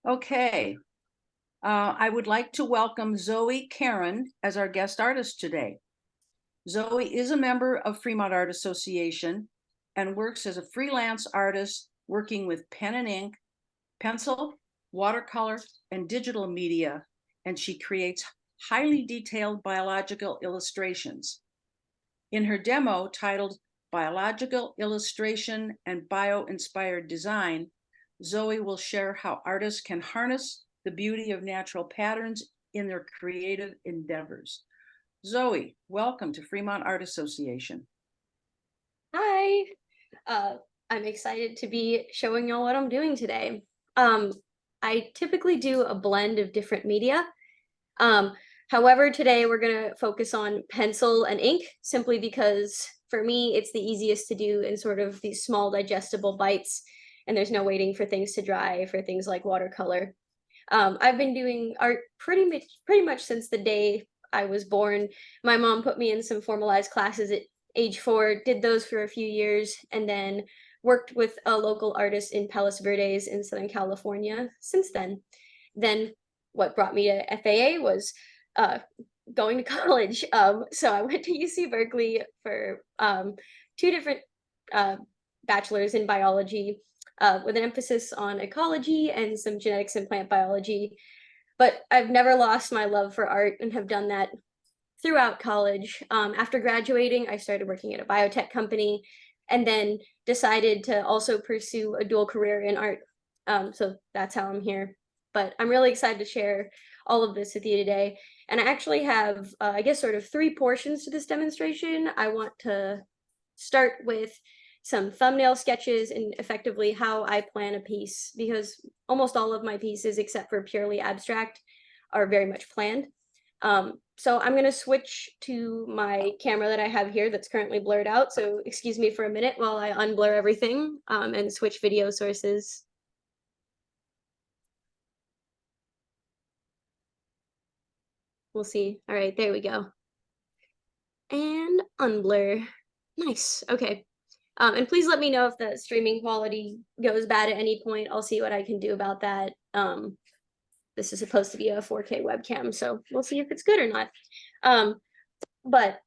Okay, I would like to welcome Zoe Caron as our guest artist today. Zoe is a member of Fremont Art Association and works as a freelance artist working with pen and ink, pencil, watercolor, and digital media, and she creates highly detailed biological illustrations. In her demo titled Biological Illustration and Bio-Inspired Design, Zoe will share how artists can harness the beauty of natural patterns in their creative endeavors. Zoe, welcome to Fremont Art Association. Hi, I'm excited to be showing y'all what I'm doing today. Um, I typically do a blend of different media. Um, However, today we're gonna focus on pencil and ink simply because for me, it's the easiest to do in sort of these small digestible bites, and there's no waiting for things to dry for things like watercolor. I've been doing art pretty much since the day I was born. My mom put me in some formalized classes at age 4, did those for a few years, and then worked with a local artist in Palos Verdes in Southern California since then. Then what brought me to FAA was uh, going to college. So I went to UC Berkeley for 2 different uh, bachelors in biology with an emphasis on ecology and some genetics and plant biology. But I've never lost my love for art and have done that throughout college. After graduating, I started working at a biotech company and then decided to also pursue a dual career in art. So that's how I'm here. But I'm really excited to share all of this with you today. And I actually have, I guess, sort of 3 portions to this demonstration. I want to start with some thumbnail sketches and effectively how I plan a piece, because almost all of my pieces, except for purely abstract, are very much planned. So I'm going to switch to my camera that I have here that's currently blurred out. So excuse me for a minute while I unblur everything and switch video sources. We'll see. All right, there we go. And unblur. Nice. Okay. And please let me know if the streaming quality goes bad at any point. I'll see what I can do about that. This is supposed to be a 4K webcam, so we'll see if it's good or not. But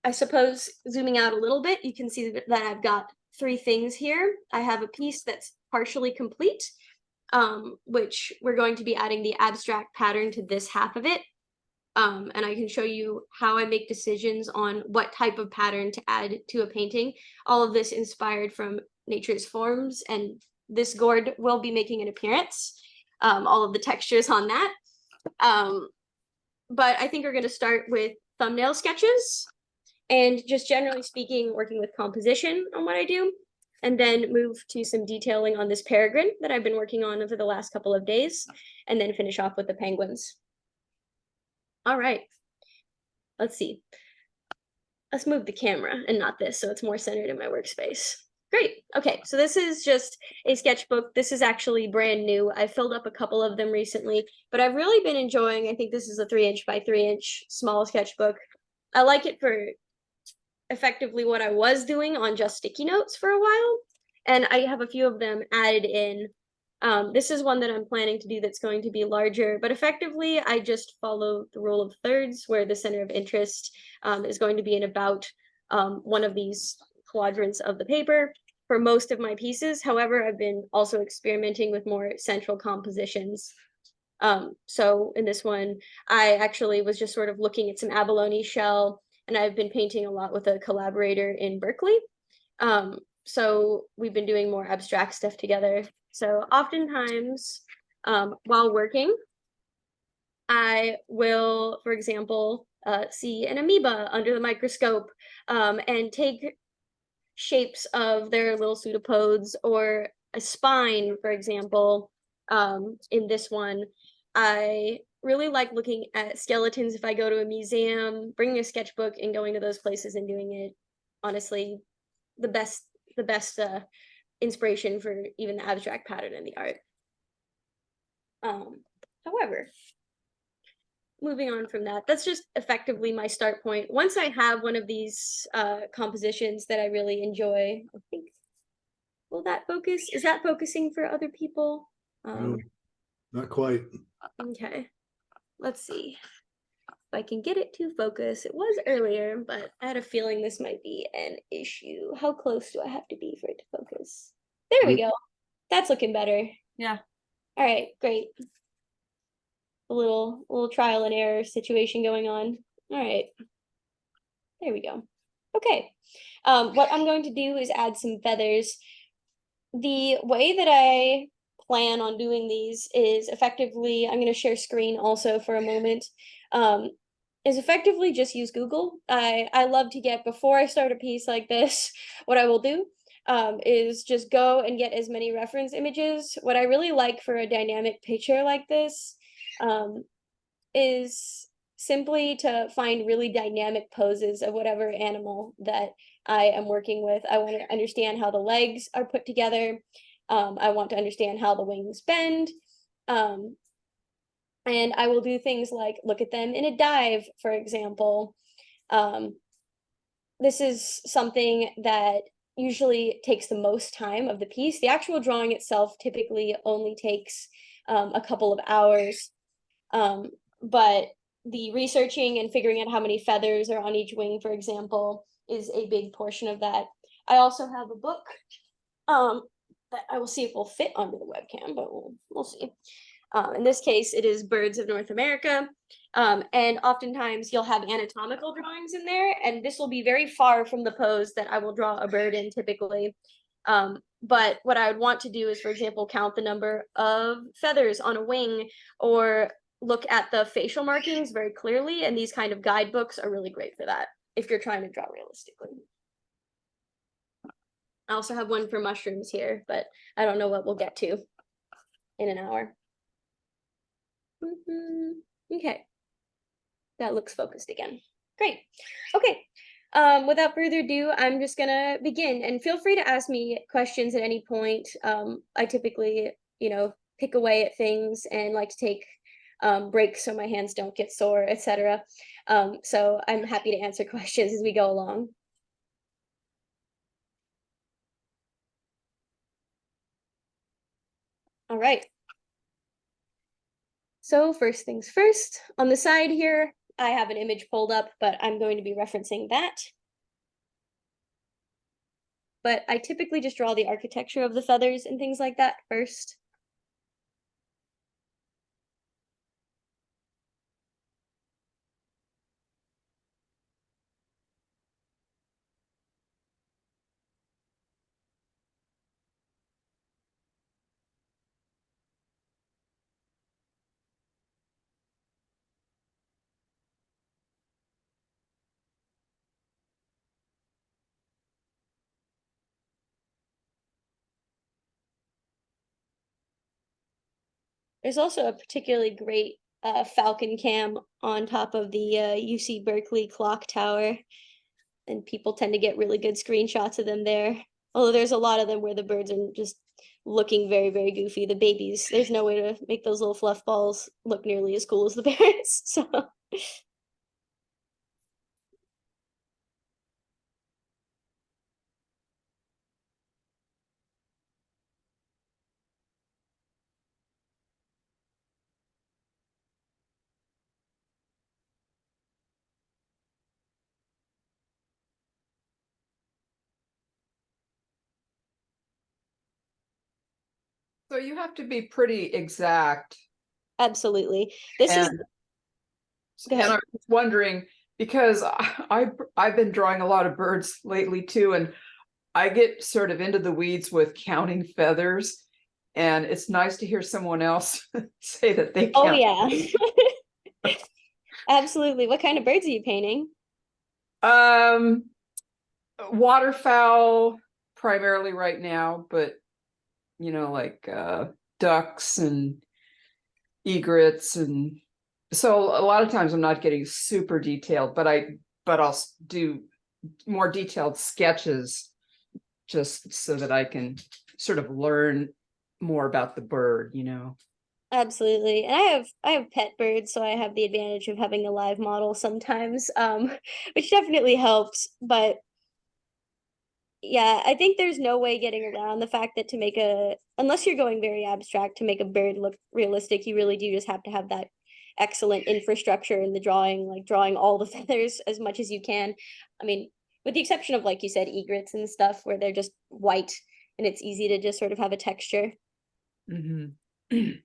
I suppose zooming out a little bit, you can see that I've got 3 things here. I have a piece that's partially complete, which we're going to be adding the abstract pattern to this half of it. And I can show you how I make decisions on what type of pattern to add to a painting. All of this inspired from nature's forms, and this gourd will be making an appearance. All of the textures on that. But I think we're going to start with thumbnail sketches and just generally speaking, working with composition on what I do, and then move to some detailing on this peregrine that I've been working on over the last couple of days, and then finish off with the penguins. All right, let's see. Let's move the camera and not this, so it's more centered in my workspace. Great. Okay, so this is just a sketchbook. This is actually brand new. I filled up a couple of them recently, but I've really been enjoying, I think this is a 3" by 3" small sketchbook. I like it for effectively what I was doing on just sticky notes for a while, and I have a few of them added in. This is one that I'm planning to do that's going to be larger, but effectively I just follow the rule of thirds, where the center of interest is going to be in about one of these quadrants of the paper for most of my pieces. However, I've been also experimenting with more central compositions. So in this one, I actually was just sort of looking at some abalone shell, and I've been painting a lot with a collaborator in Berkeley. So we've been doing more abstract stuff together. So oftentimes, while working, I will, for example, see an amoeba under the microscope and take shapes of their little pseudopods, or a spine, for example. In this one, I really like looking at skeletons if I go to a museum, bringing a sketchbook and going to those places and doing it. Honestly, the best inspiration for even the abstract pattern in the art. However, moving on from that, that's just effectively my start point. Once I have one of these compositions that I really enjoy, I think, will that focus? Is that focusing for other people? Not quite. Okay, let's see if I can get it to focus. It was earlier, but I had a feeling this might be an issue. How close do I have to be for it to focus? There we go. That's looking better. Yeah. All right, great. A little trial and error situation going on. All right. There we go. Okay. What I'm going to do is add some feathers. The way that I plan on doing these is effectively, I'm going to share screen also for a moment, is effectively just use Google. I love to get, before I start a piece like this, what I will do is just go and get as many reference images. What I really like for a dynamic picture like this is simply to find really dynamic poses of whatever animal that I am working with. I want to understand how the legs are put together. I want to understand how the wings bend. And I will do things like look at them in a dive, for example. This is something that usually takes the most time of the piece. The actual drawing itself typically only takes a couple of hours. But the researching and figuring out how many feathers are on each wing, for example, is a big portion of that. I also have a book that I will see if will fit onto the webcam, but we'll see. In this case, it is Birds of North America. And oftentimes you'll have anatomical drawings in there, and this will be very far from the pose that I will draw a bird in typically. But what I would want to do is, for example, count the number of feathers on a wing, or look at the facial markings very clearly, and these kind of guidebooks are really great for that if you're trying to draw realistically. I also have one for mushrooms here, but I don't know what we'll get to in an hour. Okay, that looks focused again. Great. Okay, without further ado, I'm just gonna begin, and feel free to ask me questions at any point. I typically, pick away at things and like to take breaks so my hands don't get sore, etc. So I'm happy to answer questions as we go along. All right. So first things first, on the side here, I have an image pulled up, but I'm going to be referencing that. But I typically just draw the architecture of the feathers and things like that first. There's also a particularly great falcon cam on top of the UC Berkeley clock tower, and people tend to get really good screenshots of them there. Although there's a lot of them where the birds are just looking very, very goofy. The babies, there's no way to make those little fluff balls look nearly as cool as the parents. So So you have to be pretty exact. absolutely. This is And, go and ahead. I was wondering, because I've been drawing a lot of birds lately too, and I get sort of into the weeds with counting feathers, and it's nice to hear someone else say that they Oh count. yeah. Absolutely. What kind of birds are you painting? Waterfowl primarily right now, but like ducks and egrets, and so a lot of times I'm not getting super detailed, but I'll do more detailed sketches just so that I can sort of learn more about the bird, Absolutely. And I have pet birds, so I have the advantage of having a live model sometimes, which definitely helps. But Yeah, I think there's no way getting around the fact that unless you're going very abstract, to make a bird look realistic, you really do just have to have that excellent infrastructure in the drawing, like drawing all the feathers as much as you can. I mean, with the exception of, like you said, egrets and stuff where they're just white and it's easy to just sort of have a texture. Mhm. I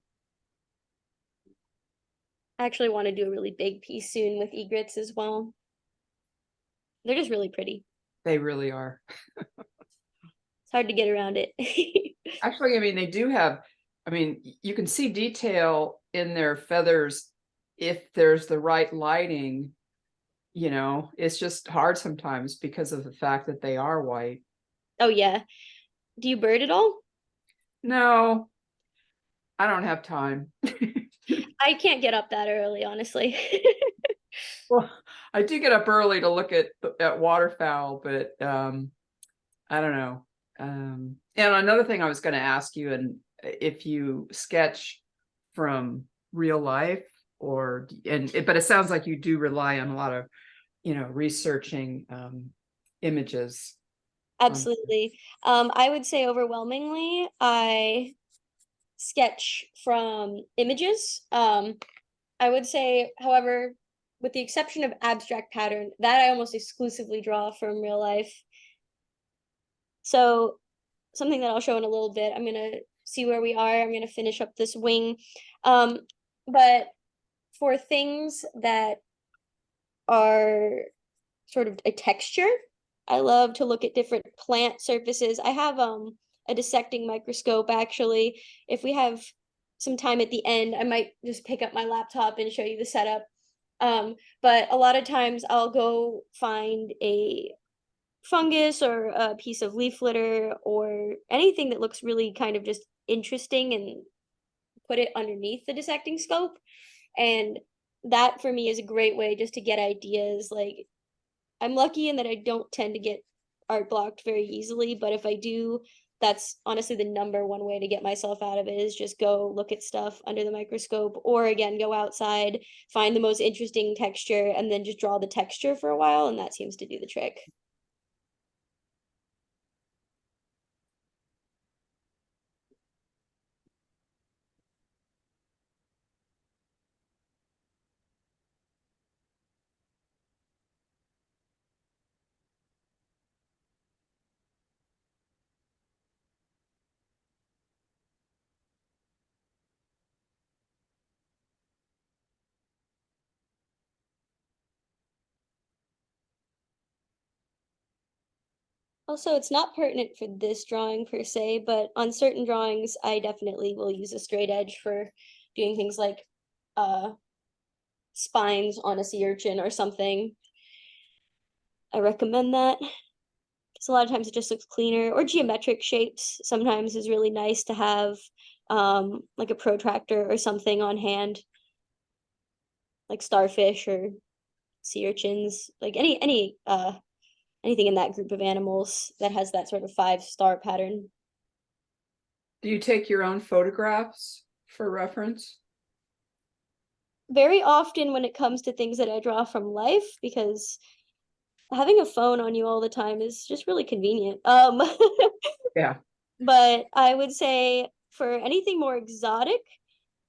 actually want to do a really big piece soon with egrets as well. They're just really pretty. They really are. It's hard to get around it. Actually, I mean, they do have, I mean, you can see detail in their feathers if there's the right lighting. You know, it's just hard sometimes because of the fact that they are white. Oh yeah. Do you bird at all? No, I don't have time. I can't get up that early, honestly. Well, I do get up early to look at waterfowl, but I don't know. And another thing I was going to ask you, and if you sketch from real life, but it sounds like you do rely on a lot of, researching images. Absolutely. I would say overwhelmingly, I sketch from images. I would say, however, with the exception of abstract pattern, that I almost exclusively draw from real life. So something that I'll show in a little bit, I'm gonna see where we are. I'm gonna finish up this wing. But for things that are sort of a texture, I love to look at different plant surfaces. I have a dissecting microscope actually. If we have some time at the end, I might just pick up my laptop and show you the setup. But a lot of times I'll go find a fungus or a piece of leaf litter or anything that looks really kind of just interesting and put it underneath the dissecting scope. And that for me is a great way just to get ideas. Like, I'm lucky in that I don't tend to get art blocked very easily, but if I do, that's honestly the number one way to get myself out of it, is just go look at stuff under the microscope, or again, go outside, find the most interesting texture, and then just draw the texture for a while, and that seems to do the trick. Also, it's not pertinent for this drawing per se, but on certain drawings, I definitely will use a straight edge for doing things like uh spines on a sea urchin or something. I recommend that because a lot of times it just looks cleaner. Or geometric shapes sometimes is really nice to have, like a protractor or something on hand, like starfish or sea urchins, like anything in that group of animals that has that sort of 5-star pattern. Do you take your own photographs for reference? Very often when it comes to things that I draw from life, because having a phone on you all the time is just really convenient. Yeah. But I would say for anything more exotic,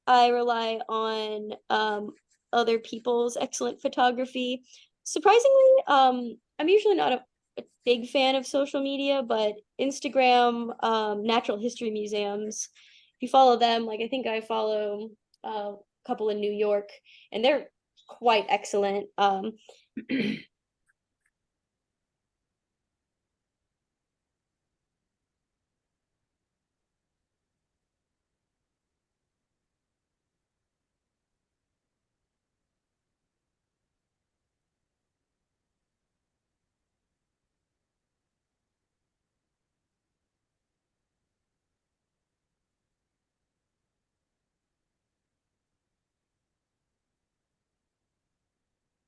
I rely on other people's excellent photography. Surprisingly, I'm usually not a big fan of social media, but Instagram, natural history museums, if you follow them, like I think I follow a couple in New York, and they're quite excellent.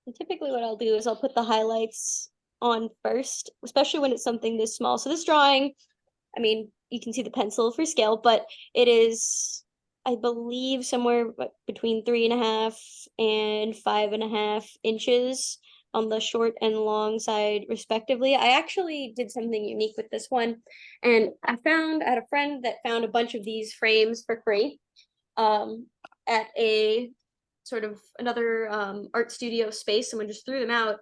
And typically what I'll do is I'll put the highlights on first, especially when it's something this small. So this drawing, I mean, you can see the pencil for scale, but it is, I believe, somewhere between 3.5 and 5.5 inches on the short and long side respectively. I actually did something unique with this one, and I had a friend that found a bunch of these frames for free at a sort of another art studio space. Someone just threw them out.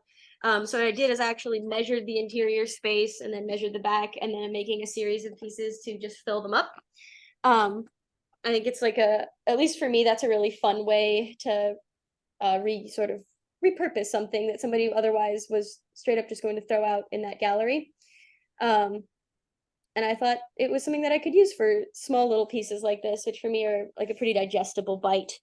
So what I did is I actually measured the interior space and then measured the back, and then I'm making a series of pieces to just fill them up. I think it's like at least for me, that's a really fun way to sort of repurpose something that somebody otherwise was straight up just going to throw out in that gallery. And I thought it was something that I could use for small little pieces like this, which for me are like a pretty digestible bite.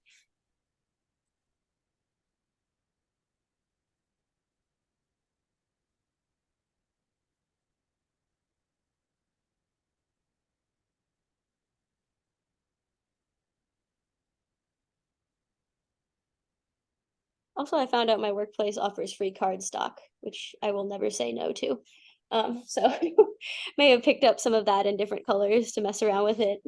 Also, I found out my workplace offers free card stock, which I will never say no to. So may have picked up some of that in different colors to mess around with it.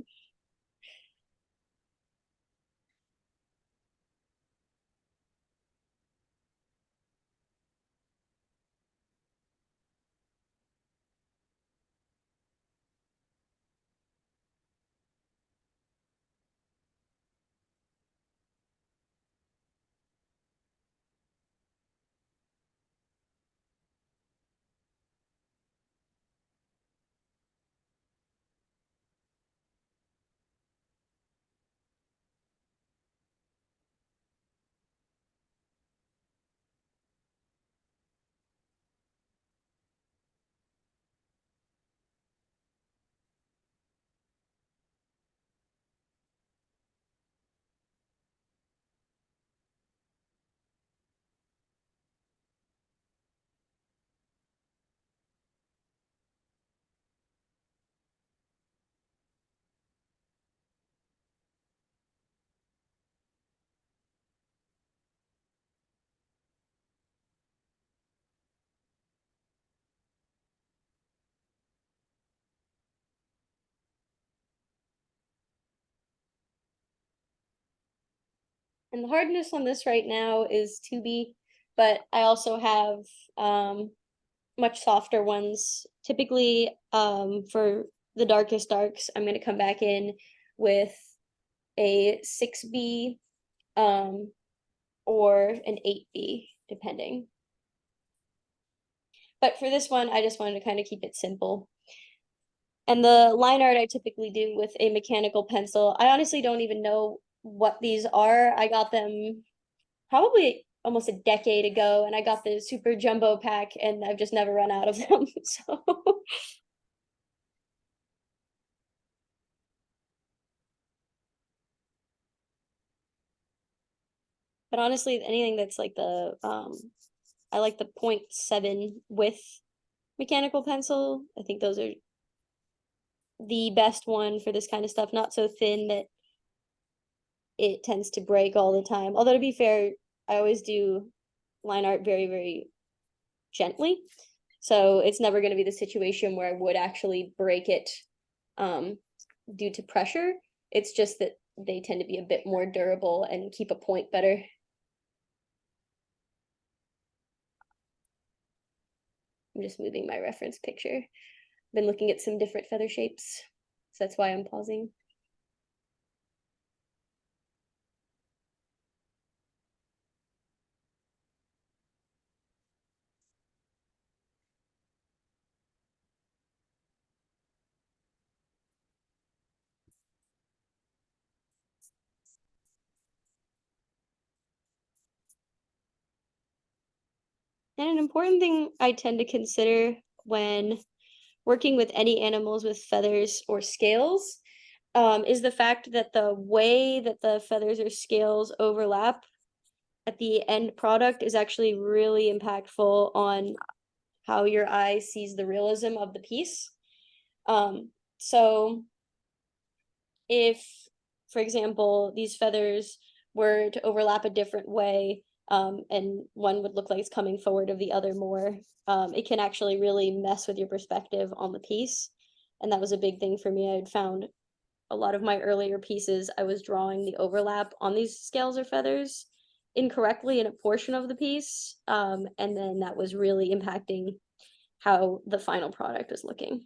And the hardness on this right now is 2B, but I also have much softer ones. Typically, for the darkest darks, I'm going to come back in with a 6B or an 8B, depending. But for this one, I just wanted to kind of keep it simple. And the line art I typically do with a mechanical pencil. I honestly don't even know what these are. I got them probably almost a decade ago, and I got the super jumbo pack, and I've just never run out of them. So but honestly, anything that's like I like the 0.7 with mechanical pencil. I think those are the best one for this kind of stuff. Not so thin that it tends to break all the time. Although to be fair, I always do line art very, very gently. So it's never going to be the situation where I would actually break it due to pressure. It's just that they tend to be a bit more durable and keep a point better. I'm just moving my reference picture. Been looking at some different feather shapes, so that's why I'm pausing. And an important thing I tend to consider when working with any animals with feathers or scales is the fact that the way that the feathers or scales overlap at the end product is actually really impactful on how your eye sees the realism of the piece. So if, for example, these feathers were to overlap a different way, and one would look like it's coming forward of the other more, it can actually really mess with your perspective on the piece. And that was a big thing for me. I had found a lot of my earlier pieces, I was drawing the overlap on these scales or feathers, incorrectly in a portion of the piece. And then that was really impacting how the final product was looking.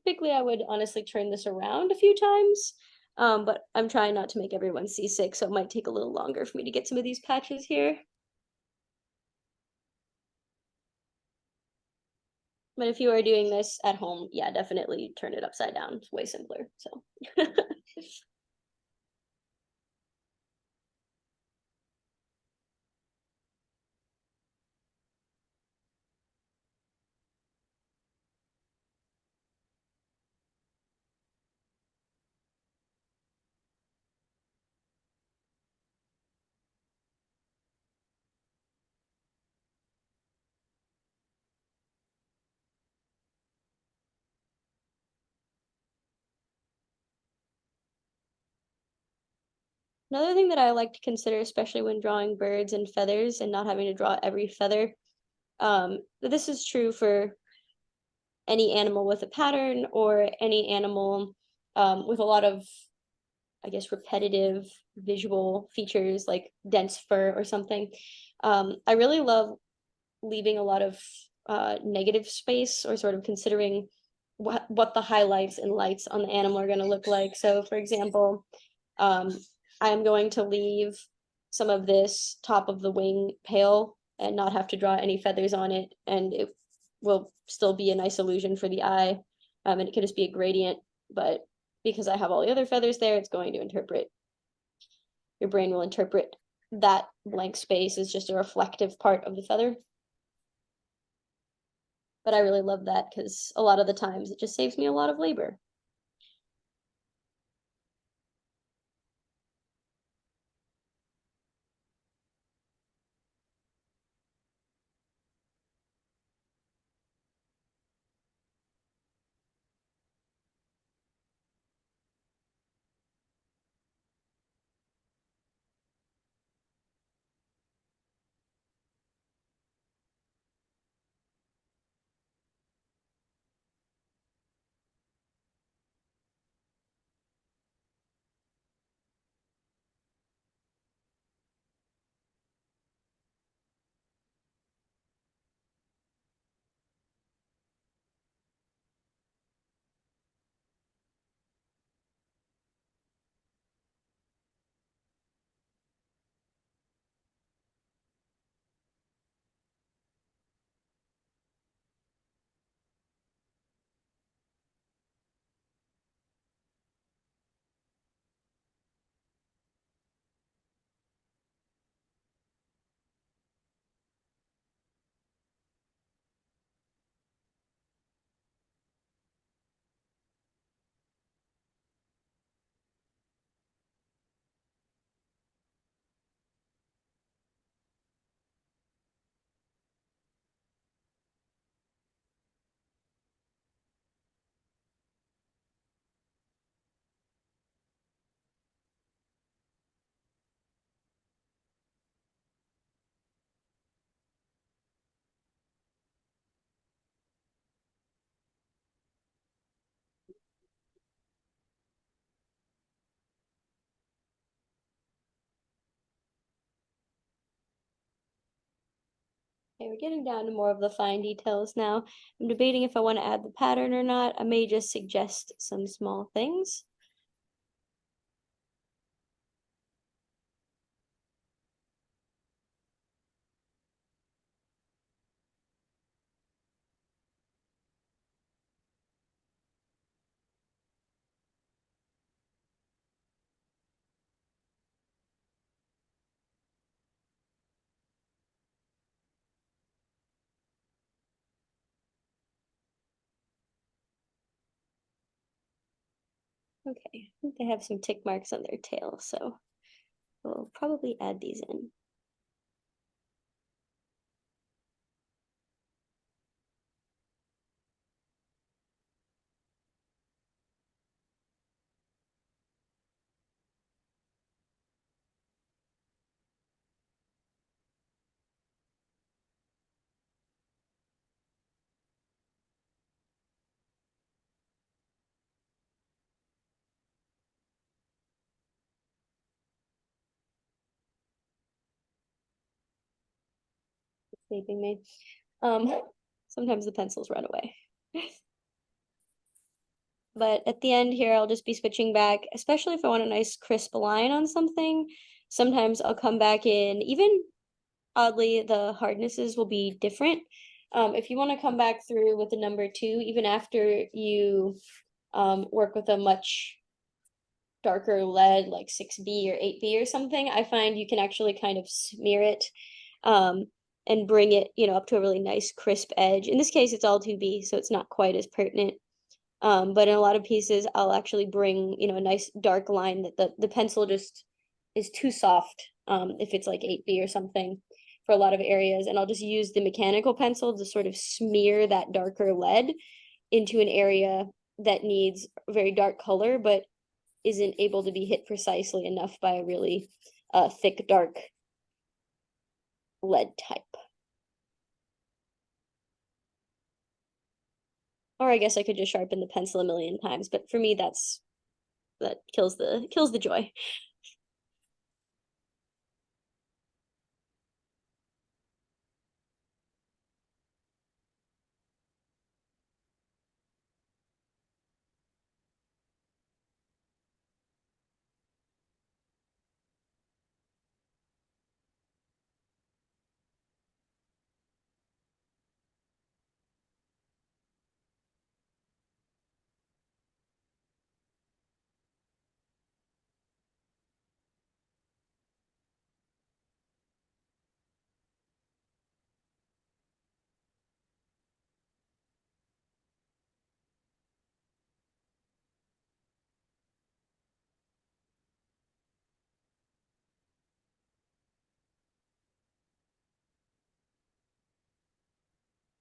Typically, I would honestly turn this around a few times, but I'm trying not to make everyone seasick, so it might take a little longer for me to get some of these patches here. But if you are doing this at home, yeah, definitely turn it upside down. It's way simpler. So another thing that I like to consider, especially when drawing birds and feathers and not having to draw every feather, this is true for any animal with a pattern or any animal with a lot of, I guess, repetitive visual features like dense fur or something. I really love leaving a lot of negative space or sort of considering what the highlights and lights on the animal are going to look like. So, for example, I'm going to leave some of this top of the wing pale and not have to draw any feathers on it, and it will still be a nice illusion for the eye. And it could just be a gradient, but because I have all the other feathers there, it's going to interpret, your brain will interpret that blank space as just a reflective part of the feather. But I really love that because a lot of the times it just saves me a lot of labor. Okay, we're getting down to more of the fine details now. I'm debating if I want to add the pattern or not. I may just suggest some small things. Okay, I think they have some tick marks on their tail, so we'll probably add these in. Escaping me. Sometimes the pencils run away. But at the end here, I'll just be switching back, especially if I want a nice crisp line on something. Sometimes I'll come back in, even oddly, the hardnesses will be different. If you want to come back through with the number 2, even after you work with a much darker lead like 6B or 8B or something, I find you can actually kind of smear it and bring it, up to a really nice crisp edge. In this case, it's all 2B, so it's not quite as pertinent. But in a lot of pieces, I'll actually bring, a nice dark line that the pencil just is too soft, if it's like 8B or something for a lot of areas. And I'll just use the mechanical pencil to sort of smear that darker lead into an area that needs very dark color, but isn't able to be hit precisely enough by a really thick, dark lead type. Or I guess I could just sharpen the pencil a million times, but for me, that kills the joy.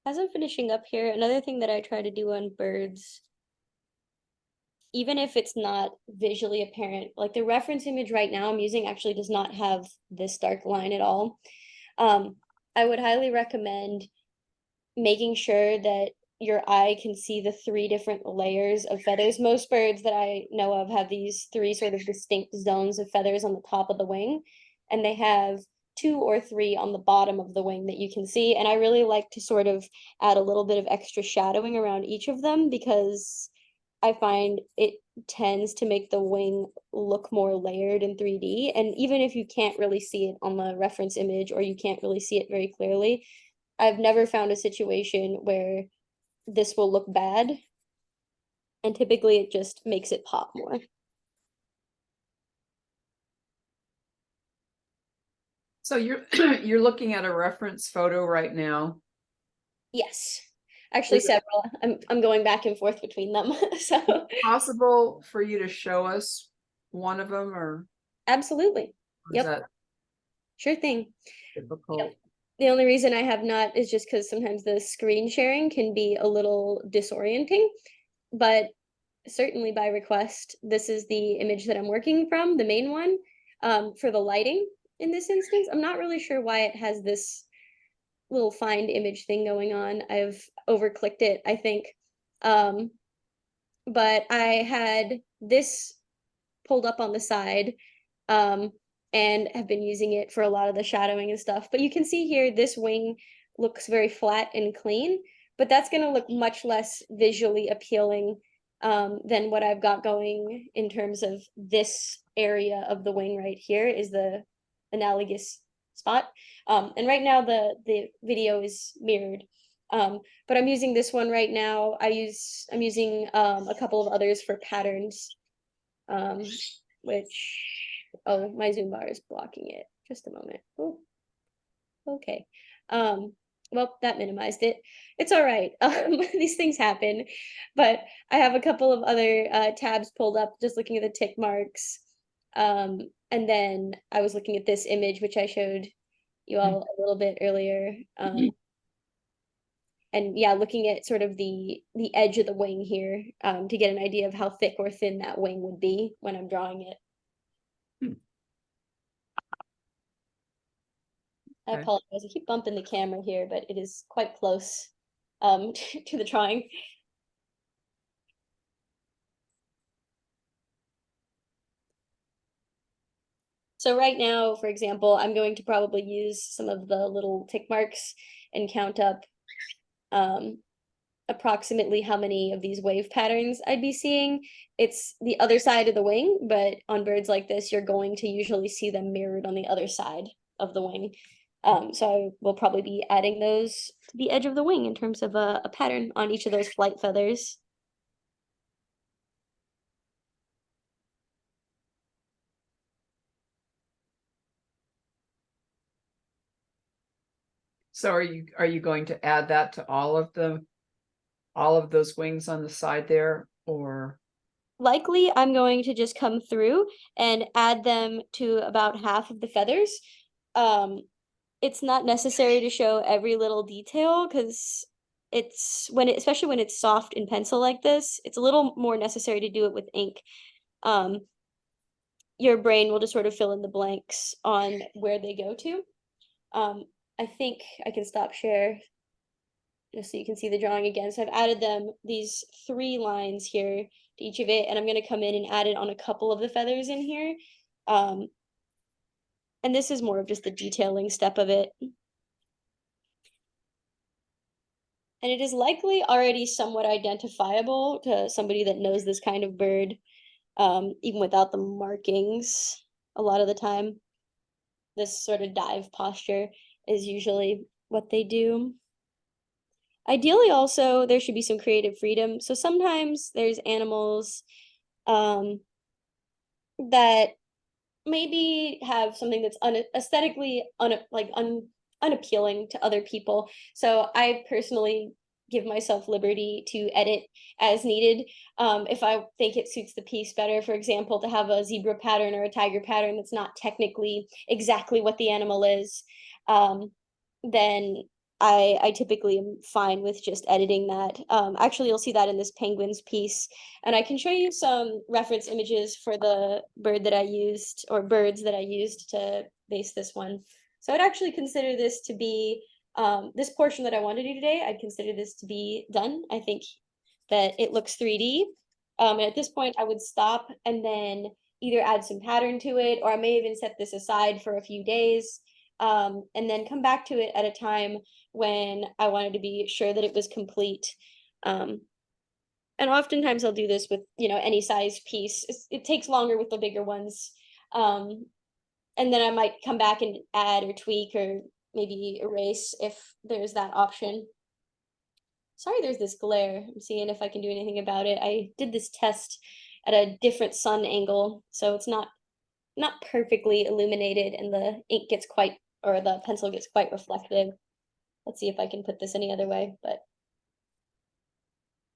As I'm finishing up here, another thing that I try to do on birds, even if it's not visually apparent, like the reference image right now I'm using actually does not have this dark line at all. I would highly recommend making sure that your eye can see the 3 different layers of feathers. Most birds that I know of have these 3 sort of distinct zones of feathers on the top of the wing, and they have 2 or 3 on the bottom of the wing that you can see. And I really like to sort of add a little bit of extra shadowing around each of them because I find it tends to make the wing look more layered in 3D. And even if you can't really see it on the reference image or you can't really see it very clearly, I've never found a situation where this will look bad. And typically it just makes it pop more. So you're you're looking at a reference photo right now. Yes. Actually, Is it several. I'm going back and forth between them. So possible for you to show us one of them, or absolutely. is Yep. that Sure thing. difficult? The only reason I have not is just because sometimes the screen sharing can be a little disorienting, but certainly by request, this is the image that I'm working from, the main one, for the lighting in this instance. I'm not really sure why it has this little find image thing going on. I've overclicked it, I think. But I had this pulled up on the side, and have been using it for a lot of the shadowing and stuff. But you can see here, this wing looks very flat and clean, but that's going to look much less visually appealing than what I've got going in terms of this area of the wing right here is the analogous spot. And right now the video is mirrored. But I'm using this one right now. I'm using a couple of others for patterns, which, oh, my zoom bar is blocking it. Just a moment. Oh, okay. Well, that minimized it. It's all right. These things happen, but I have a couple of other tabs pulled up, just looking at the tick marks. And then I was looking at this image, which I showed you all a little bit earlier. And yeah, looking at sort of the edge of the wing here to get an idea of how thick or thin that wing would be when I'm drawing it. I Okay. apologize. I keep bumping the camera here, but it is quite close to the drawing. So right now, for example, I'm going to probably use some of the little tick marks and count up approximately how many of these wave patterns I'd be seeing. It's the other side of the wing, but on birds like this, you're going to usually see them mirrored on the other side of the wing. So I will probably be adding those to the edge of the wing in terms of a pattern on each of those flight feathers. So are you going to add that to all of those wings on the side there, or? Likely, I'm going to just come through and add them to about half of the feathers. It's not necessary to show every little detail because especially when it's soft in pencil like this, it's a little more necessary to do it with ink. Your brain will just sort of fill in the blanks on where they go to. I think I can stop share just so you can see the drawing again. So I've added these 3 lines here to each of it, and I'm going to come in and add it on a couple of the feathers in here. And this is more of just the detailing step of it. And it is likely already somewhat identifiable to somebody that knows this kind of bird, even without the markings a lot of the time. This sort of dive posture is usually what they do. Ideally, also, there should be some creative freedom. So sometimes there's animals that maybe have something that's aesthetically unappealing to other people. So I personally give myself liberty to edit as needed. If I think it suits the piece better, for example, to have a zebra pattern or a tiger pattern that's not technically exactly what the animal is, then I typically am fine with just editing that. Actually, you'll see that in this penguins piece. And I can show you some reference images for the bird that I used, or birds that I used to base this one. So I'd actually consider this to be, this portion that I want to do today, I'd consider this to be done. I think that it looks 3D. And at this point, I would stop and then either add some pattern to it, or I may even set this aside for a few days. And then come back to it at a time when I wanted to be sure that it was complete. And oftentimes I'll do this with, any size piece. It takes longer with the bigger ones. And then I might come back and add or tweak or maybe erase if there's that option. Sorry, there's this glare. I'm seeing if I can do anything about it. I did this test at a different sun angle, so it's not perfectly illuminated, and the ink gets or the pencil gets quite reflective. Let's see if I can put this any other way, but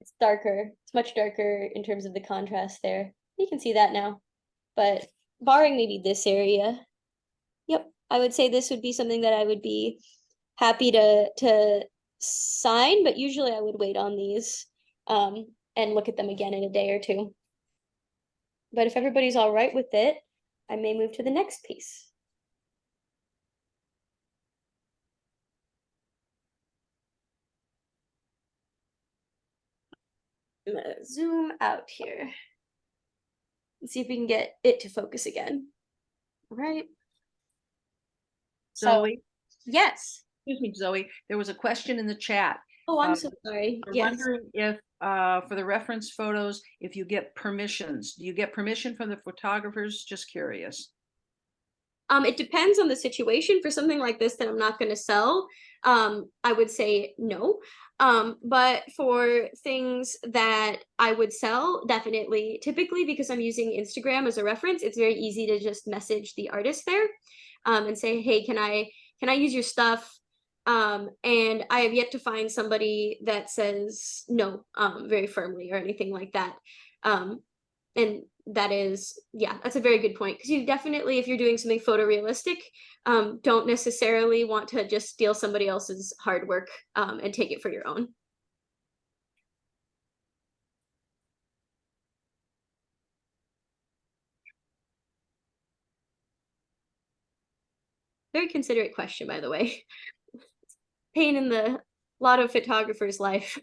it's darker. It's much darker in terms of the contrast there. You can see that now, but barring maybe this area, yep, I would say this would be something that I would be happy to sign, but usually I would wait on these and look at them again in a day or two. But if everybody's all right with it, I may move to the next piece. I'm gonna zoom out here and see if we can get it to focus again. All right. So, Zoe, yes. excuse me, Zoe, there was a question in the chat. Oh, I'm Uh, so sorry. We're Yes. wondering if, for the reference photos, if you get permissions. Do you get permission from the photographers? Just curious. It depends on the situation. For something like this that I'm not going to sell, I would say no. But for things that I would sell, definitely. Typically, because I'm using Instagram as a reference, it's very easy to just message the artist there, and say, "Hey, can I use your stuff?" And I have yet to find somebody that says no, very firmly or anything like that. And that is, yeah, that's a very good point, because you definitely, if you're doing something photorealistic, don't necessarily want to just steal somebody else's hard work, and take it for your own. Very considerate question, by the way. Pain in the lot of photographers' life.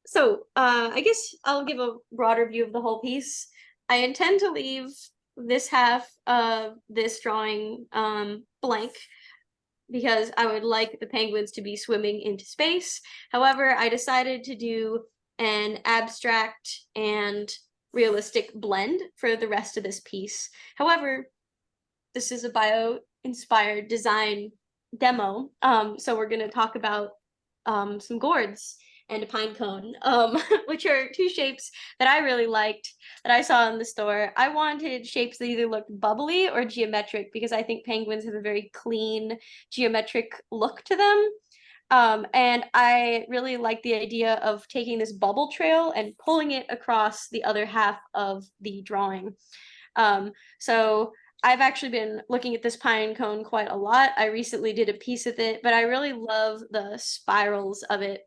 So I guess I'll give a broader view of the whole piece. I intend to leave this half of this drawing blank, because I would like the penguins to be swimming into space. However, I decided to do an abstract and realistic blend for the rest of this piece. However, this is a bio-inspired design demo, so we're going to talk about some gourds and a pine cone, which are two shapes that I really liked that I saw in the store. I wanted shapes that either looked bubbly or geometric, because I think penguins have a very clean geometric look to them. And I really like the idea of taking this bubble trail and pulling it across the other half of the drawing. So I've actually been looking at this pine cone quite a lot. I recently did a piece with it, but I really love the spirals of it.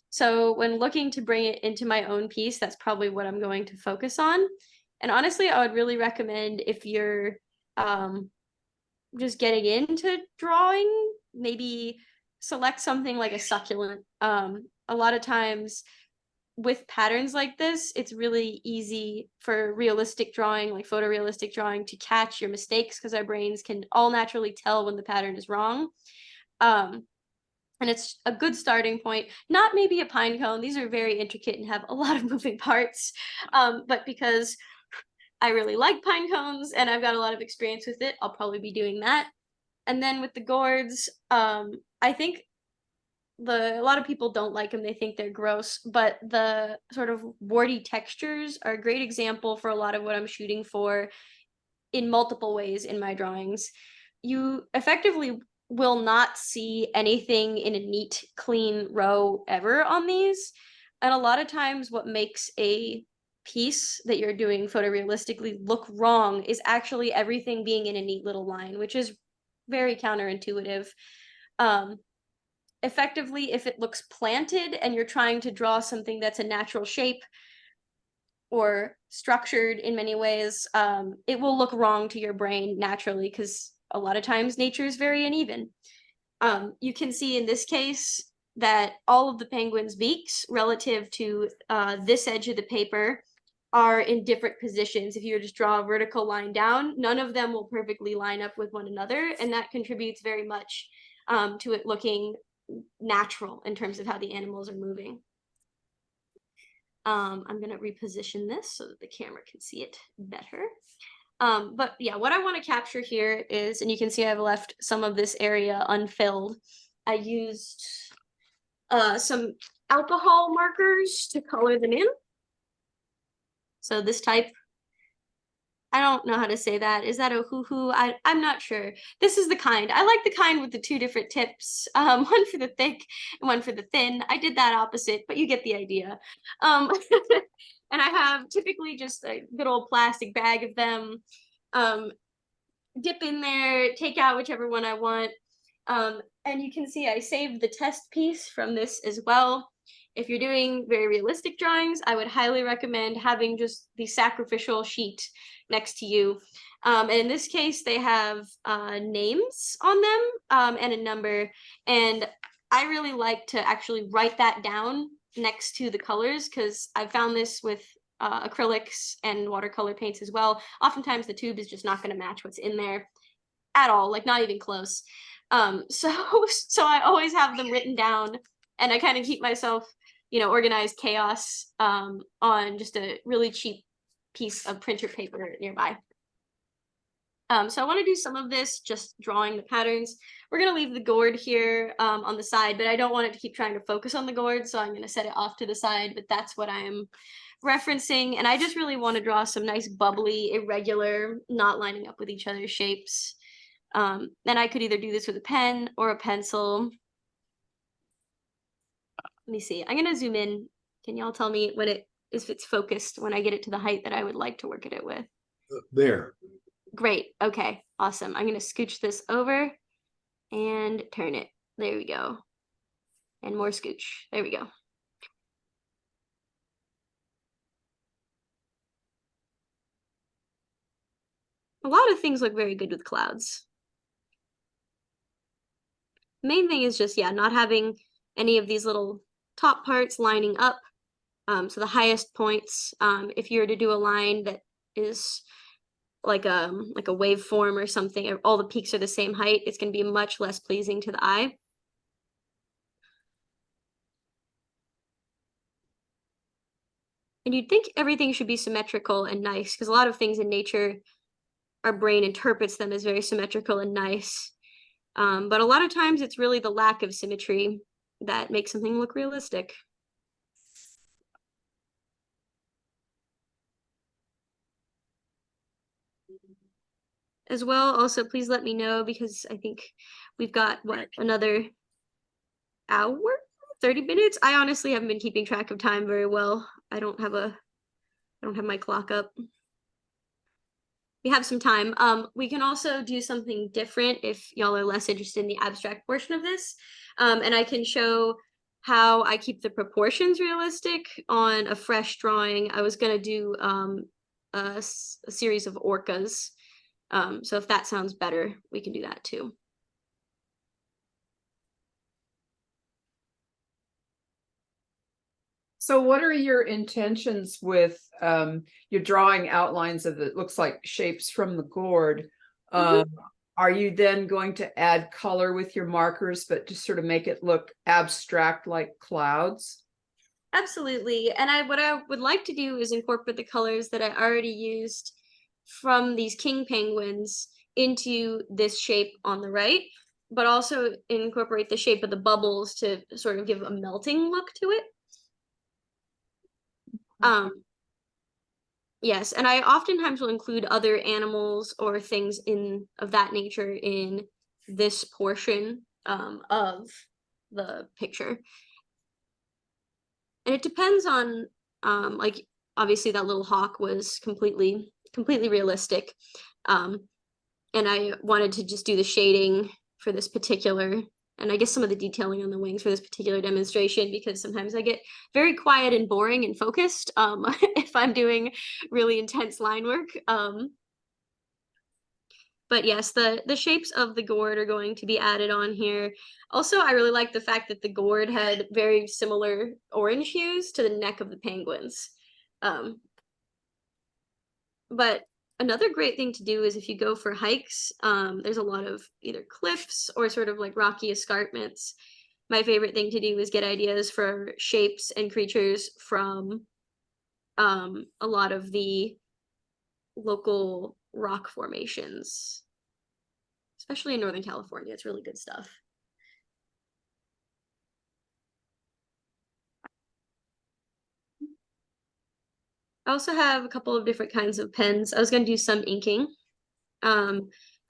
So when looking to bring it into my own piece, that's probably what I'm going to focus on. And honestly, I would really recommend, if you're just getting into drawing, maybe select something like a succulent. A lot of times with patterns like this, it's really easy for realistic drawing, like photorealistic drawing, to catch your mistakes, because our brains can all naturally tell when the pattern is wrong. And it's a good starting point. Not maybe a pine cone. These are very intricate and have a lot of moving parts. But because I really like pine cones and I've got a lot of experience with it, I'll probably be doing that. And then with the gourds, I think a lot of people don't like them. They think they're gross, but the sort of warty textures are a great example for a lot of what I'm shooting for in multiple ways in my drawings. You effectively will not see anything in a neat, clean row ever on these. And a lot of times what makes a piece that you're doing photorealistically look wrong is actually everything being in a neat little line, which is very counterintuitive. Effectively, if it looks planted and you're trying to draw something that's a natural shape or structured in many ways, it will look wrong to your brain naturally, because a lot of times nature is very uneven. You can see in this case that all of the penguins' beaks relative to this edge of the paper are in different positions. If you just draw a vertical line down, none of them will perfectly line up with one another, and that contributes very much to it looking natural in terms of how the animals are moving. I'm going to reposition this so that the camera can see it better. But yeah, what I want to capture here is, and you can see I've left some of this area unfilled. I used some alcohol markers to color them in. So this type, I don't know how to say that. Is that a hoo-hoo? I'm not sure. This is the kind. I like the kind with the two different tips, one for the thick and one for the thin. I did that opposite, but you get the idea. And I have typically just a good old plastic bag of them. Dip in there, take out whichever one I want. And you can see I saved the test piece from this as well. If you're doing very realistic drawings, I would highly recommend having just the sacrificial sheet next to you. And in this case, they have names on them and a number. And I really like to actually write that down next to the colors, because I found this with acrylics and watercolor paints as well. Oftentimes the tube is just not going to match what's in there at all, like not even close. So so I always have them written down, and I kind of keep myself, organized chaos on just a really cheap piece of printer paper nearby. So I want to do some of this just drawing the patterns. We're going to leave the gourd here on the side, but I don't want it to keep trying to focus on the gourd, so I'm going to set it off to the side, but that's what I'm referencing. And I just really want to draw some nice bubbly, irregular, not lining up with each other's shapes. And I could either do this with a pen or a pencil. Let me see. I'm going to zoom in. Can y'all tell me if it's focused when I get it to the height that I would like to work at it with? There. Great. Okay. Awesome. I'm going to scooch this over and turn it. There we go. And more scooch. There we go. A lot of things look very good with clouds. Main thing is just, yeah, not having any of these little top parts lining up. So the highest points, if you were to do a line that is like a waveform or something, all the peaks are the same height, it's going to be much less pleasing to the eye. And you'd think everything should be symmetrical and nice, because a lot of things in nature, our brain interprets them as very symmetrical and nice. But a lot of times it's really the lack of symmetry that makes something look realistic. As well, also, please let me know, because I think we've got, another hour? 30 minutes? I honestly haven't been keeping track of time very well. I don't have my clock up. We have some time. We can also do something different if y'all are less interested in the abstract portion of this. And I can show how I keep the proportions realistic on a fresh drawing. I was gonna do a series of orcas. So if that sounds better, we can do that too. So what are your intentions with your drawing outlines of it looks like shapes from the gourd? Are you then going to add color with your markers, but to sort of make it look abstract like clouds? Absolutely. And what I would like to do is incorporate the colors that I already used from these king penguins into this shape on the right, but also incorporate the shape of the bubbles to sort of give a melting look to it. Yes, and I oftentimes will include other animals or things of that nature in this portion of the picture. And it depends on like, obviously that little hawk was completely realistic. And I wanted to just do the shading for this particular, and I guess some of the detailing on the wings for this particular demonstration, because sometimes I get very quiet and boring and focused if I'm doing really intense line work. But yes, the shapes of the gourd are going to be added on here. Also, I really like the fact that the gourd had very similar orange hues to the neck of the penguins. But another great thing to do is if you go for hikes, there's a lot of either cliffs or sort of like rocky escarpments. My favorite thing to do is get ideas for shapes and creatures from a lot of the local rock formations, especially in Northern California. It's really good stuff. I also have a couple of different kinds of pens. I was going to do some inking. I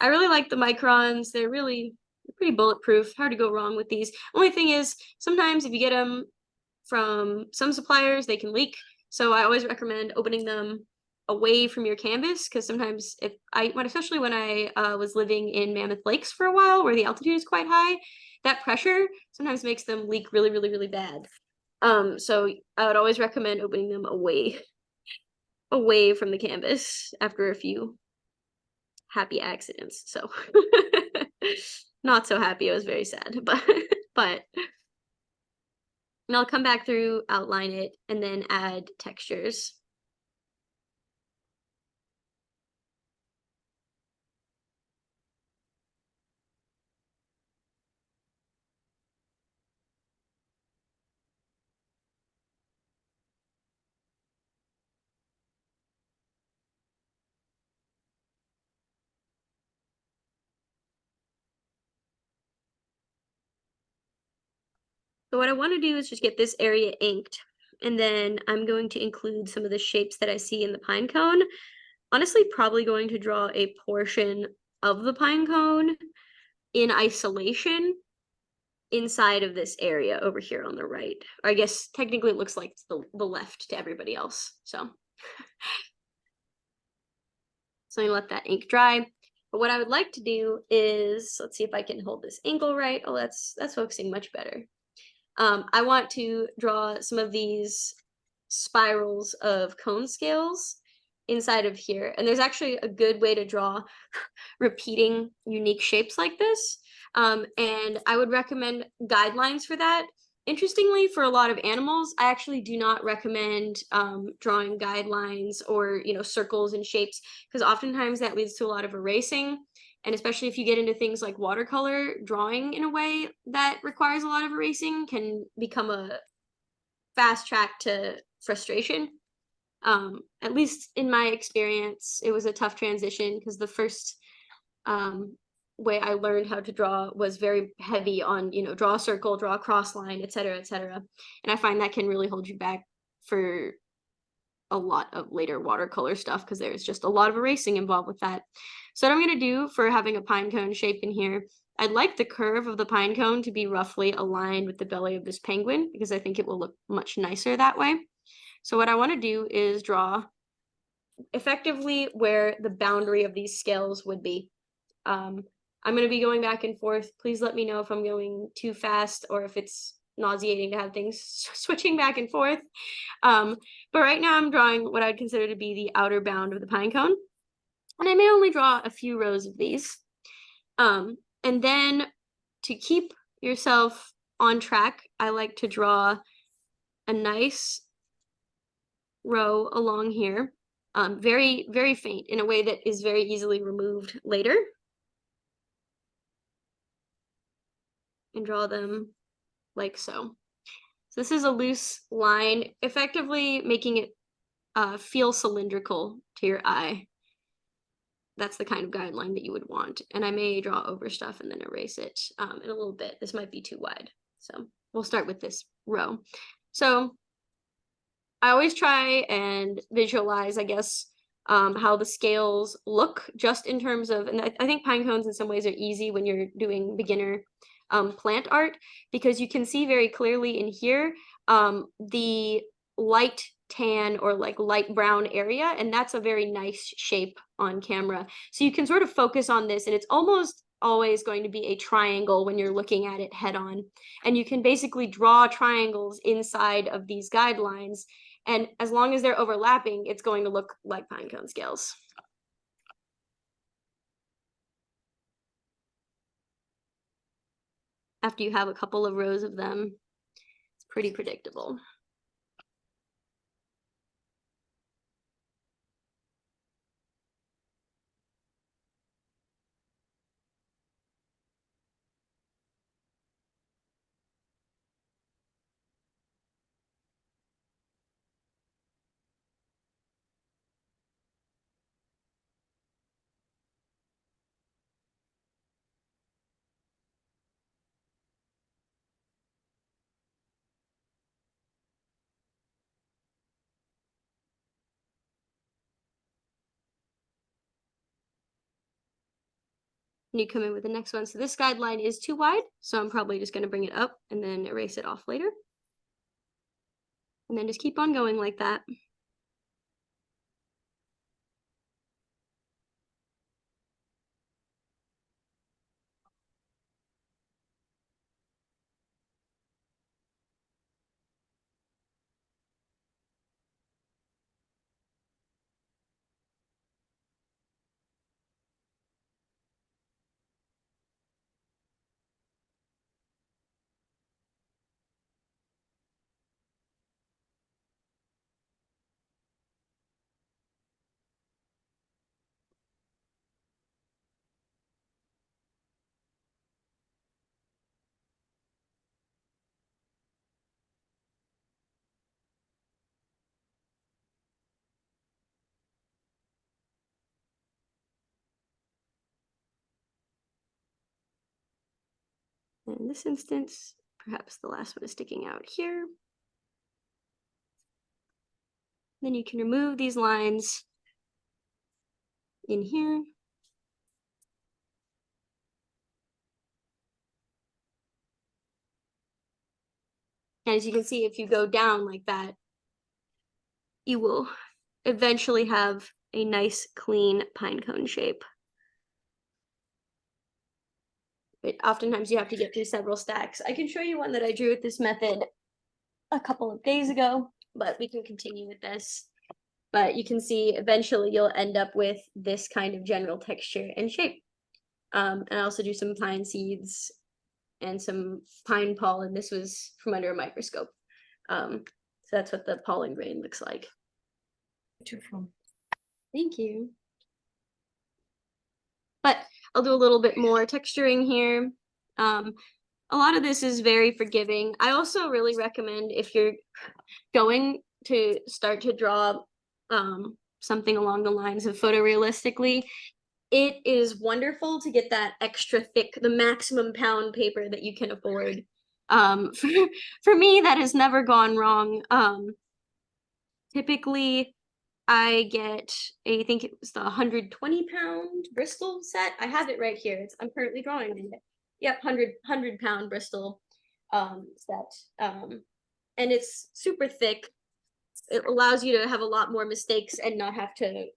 really like the microns. They're pretty bulletproof. Hard to go wrong with these. Only thing is, sometimes if you get them from some suppliers, they can leak. So I always recommend opening them away from your canvas, because sometimes especially when I was living in Mammoth Lakes for a while, where the altitude is quite high, that pressure sometimes makes them leak really, really, really bad. So I would always recommend opening them away from the canvas after a few happy accidents. So not so happy. I was very sad, but and I'll come back through, outline it, and then add textures. So what I want to do is just get this area inked, and then I'm going to include some of the shapes that I see in the pine cone. Honestly, probably going to draw a portion of the pine cone in isolation inside of this area over here on the right. Or I guess technically it looks like it's the left to everybody else. So I'm gonna let that ink dry. But what I would like to do is, let's see if I can hold this angle right. Oh, that's focusing much better. I want to draw some of these spirals of cone scales inside of here. And there's actually a good way to draw repeating unique shapes like this. And I would recommend guidelines for that. Interestingly, for a lot of animals, I actually do not recommend drawing guidelines or circles and shapes, because oftentimes that leads to a lot of erasing. And especially if you get into things like watercolor, drawing in a way that requires a lot of erasing can become a fast track to frustration. At least in my experience, it was a tough transition because the first way I learned how to draw was very heavy on, draw a circle, draw a cross line, et cetera, et cetera. And I find that can really hold you back for a lot of later watercolor stuff because there's just a lot of erasing involved with that. So what I'm going to do for having a pine cone shape in here, I'd like the curve of the pine cone to be roughly aligned with the belly of this penguin because I think it will look much nicer that way. So what I want to do is draw effectively where the boundary of these scales would be. I'm going to be going back and forth. Please let me know if I'm going too fast or if it's nauseating to have things switching back and forth. But right now I'm drawing what I'd consider to be the outer bound of the pine cone. And I may only draw a few rows of these. And then to keep yourself on track, I like to draw a nice row along here, very, very faint in a way that is very easily removed later. And draw them like so. So this is a loose line, effectively making it feel cylindrical to your eye. That's the kind of guideline that you would want. And I may draw over stuff and then erase it in a little bit. This might be too wide. So we'll start with this row. So I always try and visualize, I guess, how the scales look just in terms of, and I think pine cones in some ways are easy when you're doing beginner plant art, because you can see very clearly in here the light tan or like light brown area, and that's a very nice shape on camera. So you can sort of focus on this, and it's almost always going to be a triangle when you're looking at it head on. And you can basically draw triangles inside of these guidelines, and as long as they're overlapping, it's going to look like pine cone scales. After you have a couple of rows of them, it's pretty predictable. And you come in with the next one. So this guideline is too wide, so I'm probably just going to bring it up and then erase it off later. And then just keep on going like that. And in this instance, perhaps the last one is sticking out here. Then you can remove these lines in here. And as you can see, if you go down like that, you will eventually have a nice, clean pine cone shape. But oftentimes you have to get through several stacks. I can show you one that I drew with this method a couple of days ago, but we can continue with this. But you can see eventually you'll end up with this kind of general texture and shape. And I also do some pine seeds and some pine pollen. This was from under a microscope. So that's what the pollen grain looks like. Thank you. But I'll do a little bit more texturing here. A lot of this is very forgiving. I also really recommend, if you're going to start to draw something along the lines of photorealistically, it is wonderful to get that extra thick, the maximum pound paper that you can afford. For me, that has never gone wrong. Typically, I get, I think it was the 120-pound Bristol set. I have it right here. I'm currently drawing on it. Yep, 100-pound Bristol set. And it's super thick. It allows you to have a lot more mistakes and not have to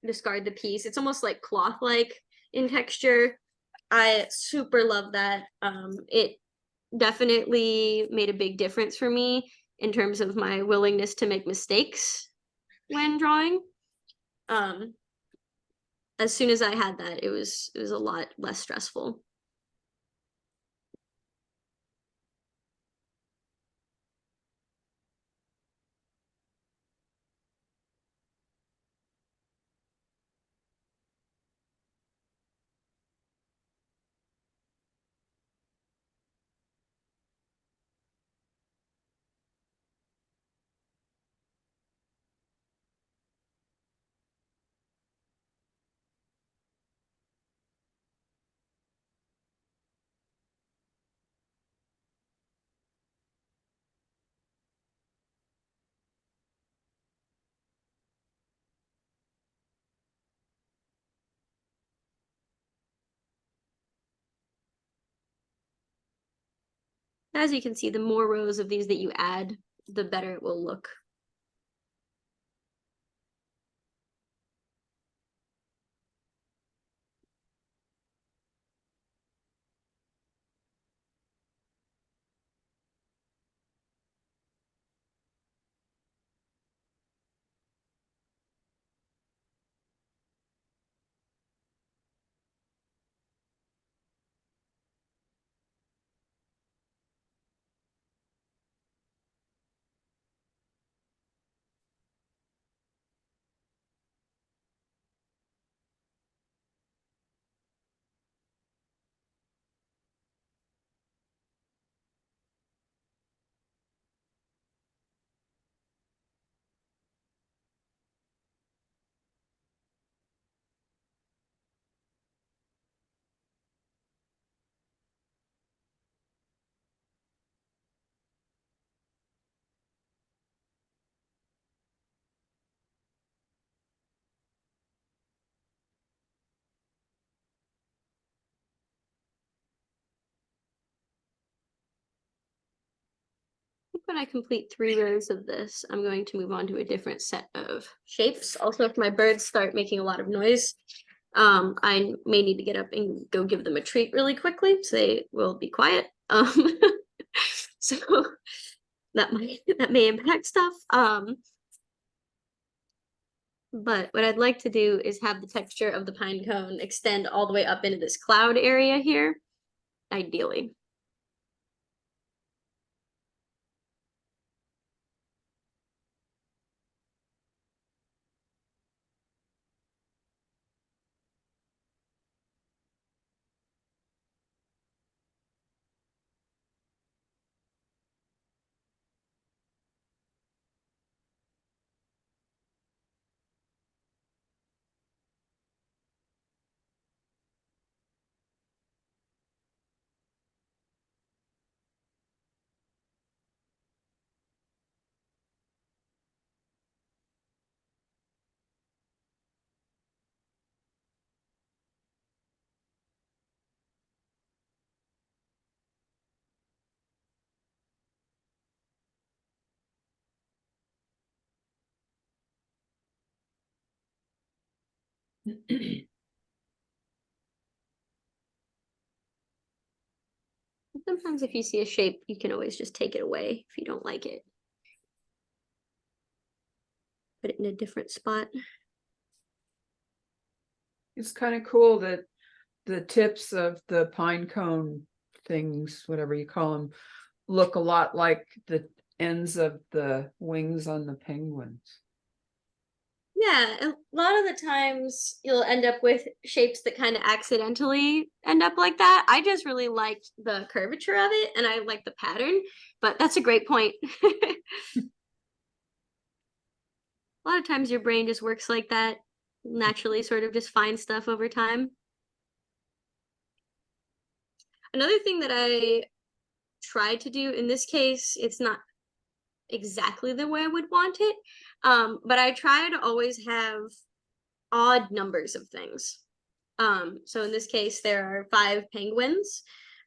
discard the piece. It's almost like cloth-like in texture. I super love that. It definitely made a big difference for me in terms of my willingness to make mistakes when drawing. As soon as I had that, it was a lot less stressful. As you can see, the more rows of these that you add, the better it will look. When I complete 3 rows of this, I'm going to move on to a different set of shapes. Also, if my birds start making a lot of noise, I may need to get up and go give them a treat really quickly, so they will be quiet. So that may impact stuff. But what I'd like to do is have the texture of the pine cone extend all the way up into this cloud area here, ideally. Sometimes if you see a shape, you can always just take it away if you don't like it. Put it in a different spot. It's kind of cool that the tips of the pine cone things, whatever you call them, look a lot like the ends of the wings on the penguins. Yeah, a lot of the times you'll end up with shapes that kind of accidentally end up like that. I just really liked the curvature of it and I like the pattern, but that's a great point. A lot of times your brain just works like that, naturally sort of just finds stuff over time. Another thing that I tried to do in this case, it's not exactly the way I would want it, but I try to always have odd numbers of things. So in this case, there are 5 penguins.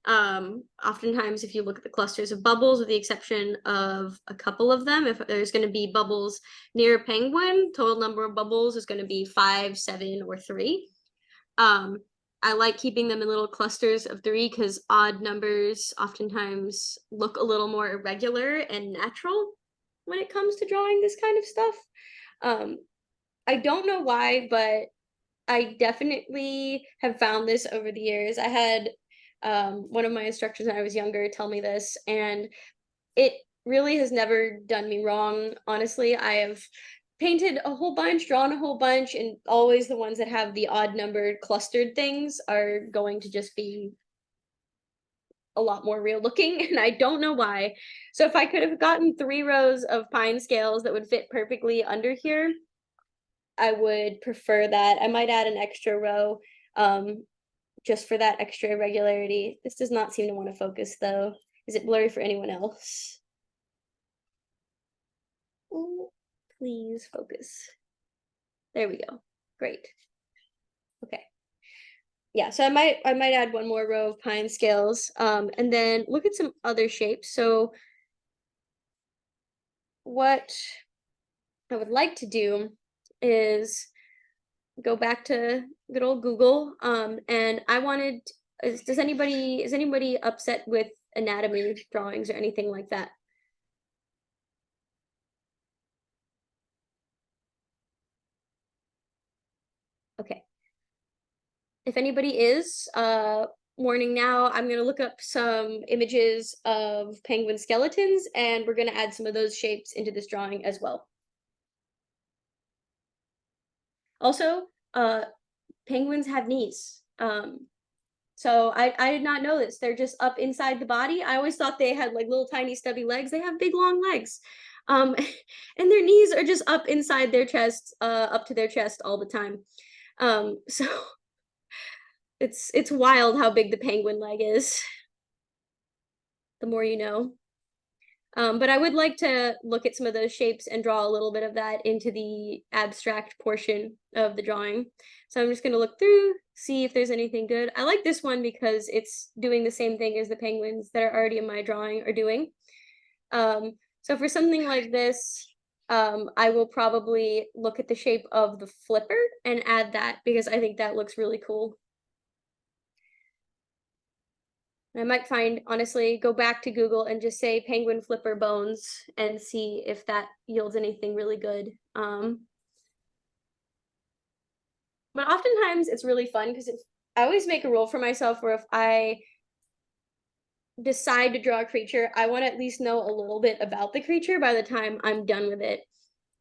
Oftentimes, if you look at the clusters of bubbles, with the exception of a couple of them, if there's going to be bubbles near a penguin, total number of bubbles is going to be 5, 7, or 3. I like keeping them in little clusters of 3 because odd numbers oftentimes look a little more irregular and natural when it comes to drawing this kind of stuff. I don't know why, but I definitely have found this over the years. I had one of my instructors when I was younger tell me this, and it really has never done me wrong. Honestly, I have painted a whole bunch, drawn a whole bunch, and always the ones that have the odd numbered clustered things are going to just be a lot more real looking, and I don't know why. So if I could have gotten 3 rows of pine scales that would fit perfectly under here, I would prefer that. I might add an extra row just for that extra irregularity. This does not seem to want to focus though. Is it blurry for anyone else? Oh, please focus. There we go. Great. Okay. Yeah, so I might add one more row of pine scales, and then look at some other shapes. So what I would like to do is go back to good old Google, and I wanted, is anybody upset with anatomy drawings or anything like that? Okay. If anybody is, warning now, I'm going to look up some images of penguin skeletons, and we're going to add some of those shapes into this drawing as well. Also, penguins have knees. So I did not know this. They're just up inside the body. I always thought they had like little tiny stubby legs. They have big long legs. And their knees are just up inside their chest, up to their chest all the time. So it's wild how big the penguin leg is. The more you know. But I would like to look at some of those shapes and draw a little bit of that into the abstract portion of the drawing. So I'm just going to look through, see if there's anything good. I like this one because it's doing the same thing as the penguins that are already in my drawing are doing. So for something like this, I will probably look at the shape of the flipper and add that because I think that looks really cool. I might find, honestly, go back to Google and just say penguin flipper bones and see if that yields anything really good. But oftentimes it's really fun because I always make a rule for myself where if I decide to draw a creature, I want to at least know a little bit about the creature by the time I'm done with it.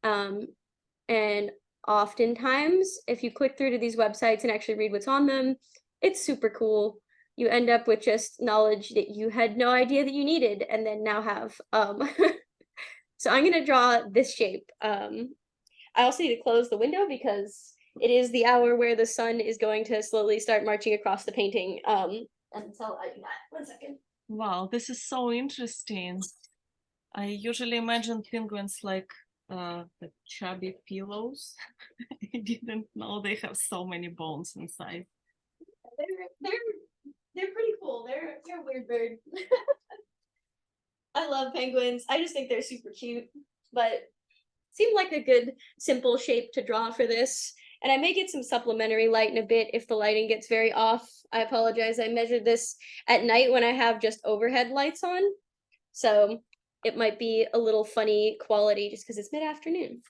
And oftentimes, if you click through to these websites and actually read what's on them, it's super cool. You end up with just knowledge that you had no idea that you needed and then now have. So I'm going to draw this shape. I also need to close the window because it is the hour where the sun is going to slowly start marching across the painting. And so I do that. 1 second. Wow, this is so interesting. I usually imagine penguins like the chubby pillows. I didn't know they have so many bones inside. They're pretty cool. They're a weird bird. I love penguins. I just think they're super cute, but seemed like a good simple shape to draw for this. And I may get some supplementary light in a bit if the lighting gets very off. I apologize. I measured this at night when I have just overhead lights on. So it might be a little funny quality just because it's mid-afternoon.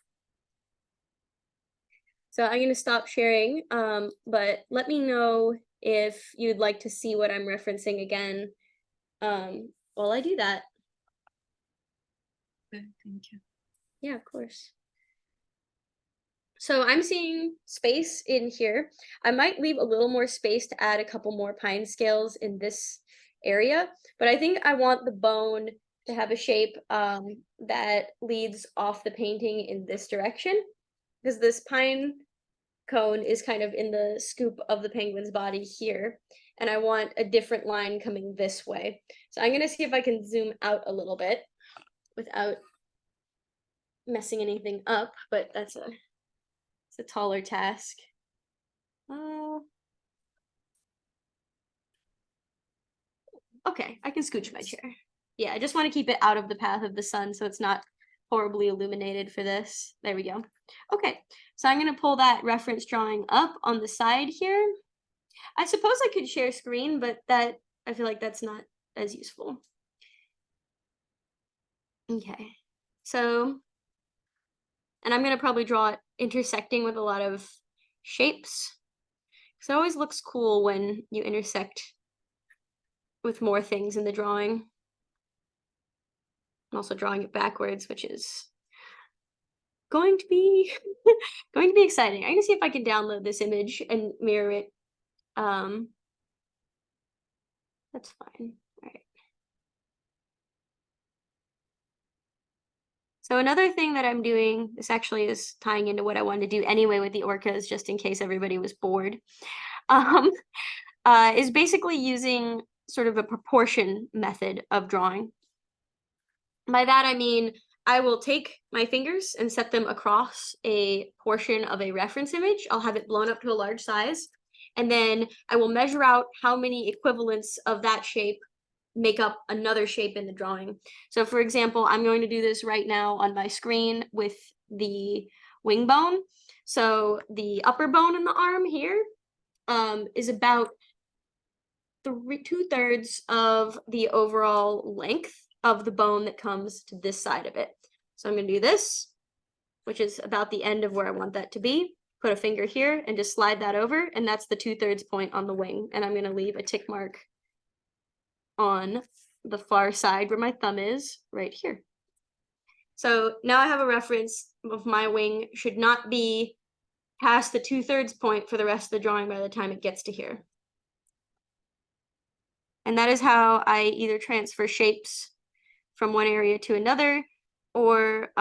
So I'm going to stop sharing, but let me know if you'd like to see what I'm referencing again while I do that. Okay, thank you. Yeah, of course. So I'm seeing space in here. I might leave a little more space to add a couple more pine scales in this area, but I think I want the bone to have a shape that leads off the painting in this direction, because this pine cone is kind of in the scoop of the penguin's body here, and I want a different line coming this way. So I'm gonna see if I can zoom out a little bit without messing anything up, but it's a taller task. Okay, I can scooch my chair. Yeah, I just want to keep it out of the path of the sun so it's not horribly illuminated for this. There we go. Okay, so I'm gonna pull that reference drawing up on the side here. I suppose I could share screen, but I feel like that's not as useful. Okay, so, and I'm gonna probably draw it intersecting with a lot of shapes. So it always looks cool when you intersect with more things in the drawing. I'm also drawing it backwards, which is going to be going to be exciting. I'm gonna see if I can download this image and mirror it. That's fine. All right. So another thing that I'm doing, this actually is tying into what I wanted to do anyway with the orcas, just in case everybody was bored, is basically using sort of a proportion method of drawing. By that, I mean, I will take my fingers and set them across a portion of a reference image. I'll have it blown up to a large size, and then I will measure out how many equivalents of that shape make up another shape in the drawing. So for example, I'm going to do this right now on my screen with the wing bone. So the upper bone in the arm here is about 2/3 of the overall length of the bone that comes to this side of it. So I'm going to do this, which is about the end of where I want that to be. Put a finger here and just slide that over, and that's the 2/3 point on the wing. And I'm going to leave a tick mark on the far side where my thumb is, right here. So now I have a reference of my wing should not be past the 2/3 point for the rest of the drawing by the time it gets to here. And that is how I either transfer shapes from one area to another, or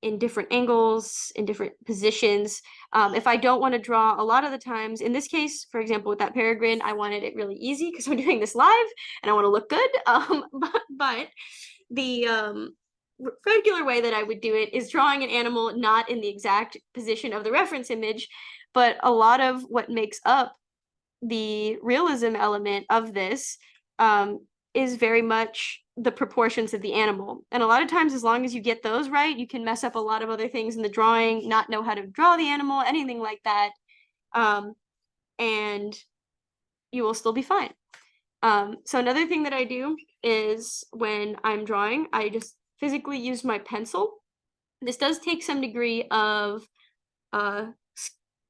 in different angles, in different positions. If I don't want to draw a lot of the times, in this case, for example, with that peregrine, I wanted it really easy because I'm doing this live and I want to look good. But the regular way that I would do it is drawing an animal not in the exact position of the reference image, but a lot of what makes up the realism element of this is very much the proportions of the animal. And a lot of times, as long as you get those right, you can mess up a lot of other things in the drawing, not know how to draw the animal, anything like that. And you will still be fine. So another thing that I do is when I'm drawing, I just physically use my pencil. This does take some degree of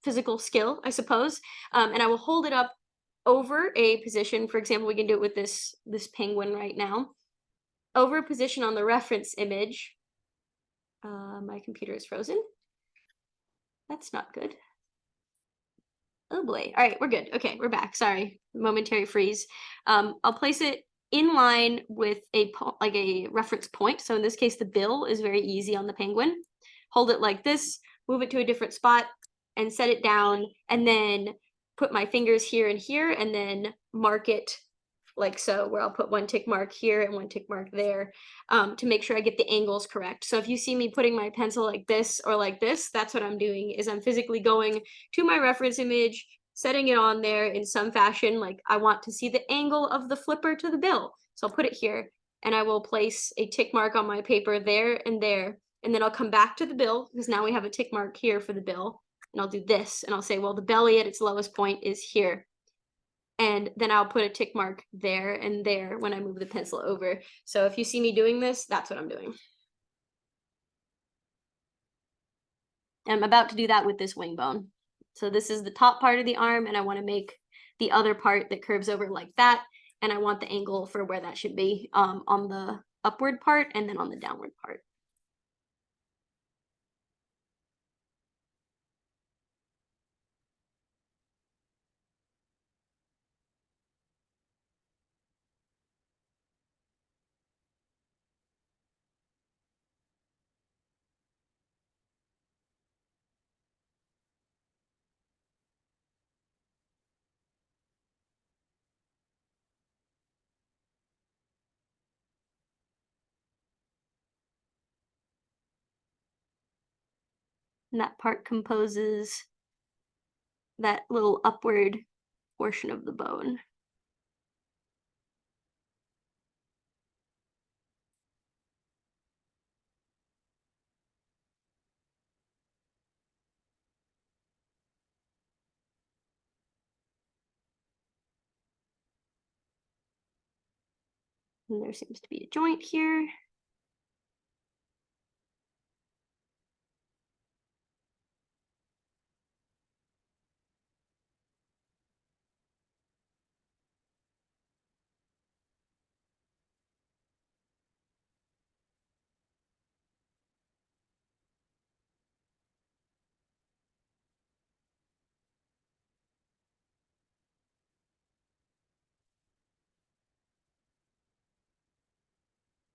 physical skill, I suppose. And I will hold it up over a position. For example, we can do it with this penguin right now. Over a position on the reference image. My computer is frozen. That's not good. Oh boy. All right, we're good. Okay, we're back. Sorry, momentary freeze. I'll place it in line with a reference point. So in this case, the bill is very easy on the penguin. Hold it like this, move it to a different spot, and set it down, and then put my fingers here and here, and then mark it like so, where I'll put one tick mark here and one tick mark there to make sure I get the angles correct. So if you see me putting my pencil like this or like this, that's what I'm doing, is I'm physically going to my reference image, setting it on there in some fashion, like I want to see the angle of the flipper to the bill. So I'll put it here, and I will place a tick mark on my paper there, and then I'll come back to the bill, because now we have a tick mark here for the bill. and I'll do this, and I'll say, well, the belly at its lowest point is here. And then I'll put a tick mark there and there when I move the pencil over. So if you see me doing this, that's what I'm doing. And I'm about to do that with this wing bone. So this is the top part of the arm, and I want to make the other part that curves over like that. And I want the angle for where that should be on the upward part and then on the downward part. And that part composes that little upward portion of the bone. And there seems to be a joint here.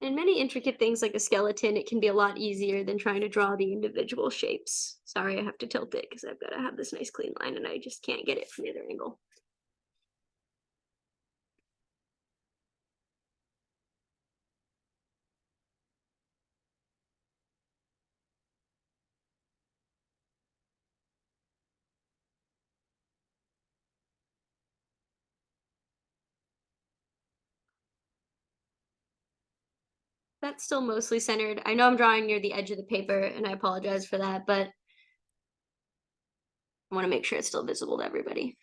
In many intricate things like a skeleton, it can be a lot easier than trying to draw the individual shapes. Sorry, I have to tilt it because I've got to have this nice clean line and I just can't get it from the other angle. That's still mostly centered. I know I'm drawing near the edge of the paper and I apologize for that, but I want to make sure it's still visible to everybody.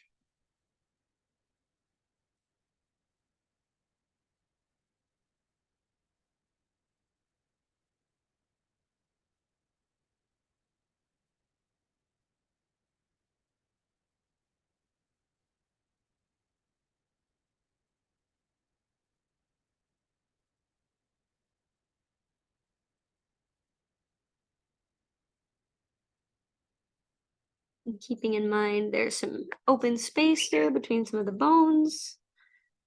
And keeping in mind there's some open space there between some of the bones.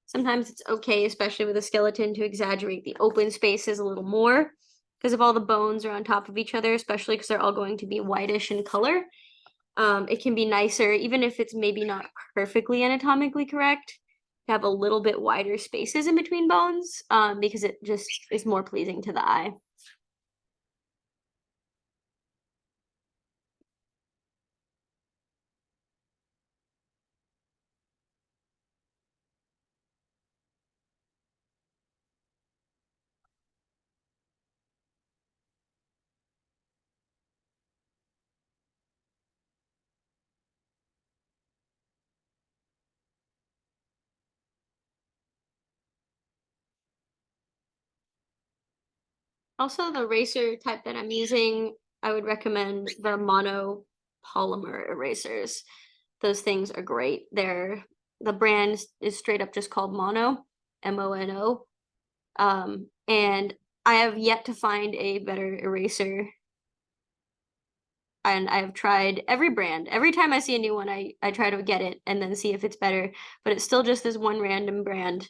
Sometimes it's okay, especially with a skeleton, to exaggerate the open spaces a little more because if all the bones are on top of each other, especially because they're all going to be whitish in color, it can be nicer, even if it's maybe not perfectly anatomically correct, to have a little bit wider spaces in between bones because it just is more pleasing to the eye. Also, the eraser type that I'm using, I would recommend the monopolymer erasers. Those things are great. The brand is straight up just called Mono, M-O-N-O. And I have yet to find a better eraser. And I have tried every brand. Every time I see a new one, I try to get it and then see if it's better. But it's still just this one random brand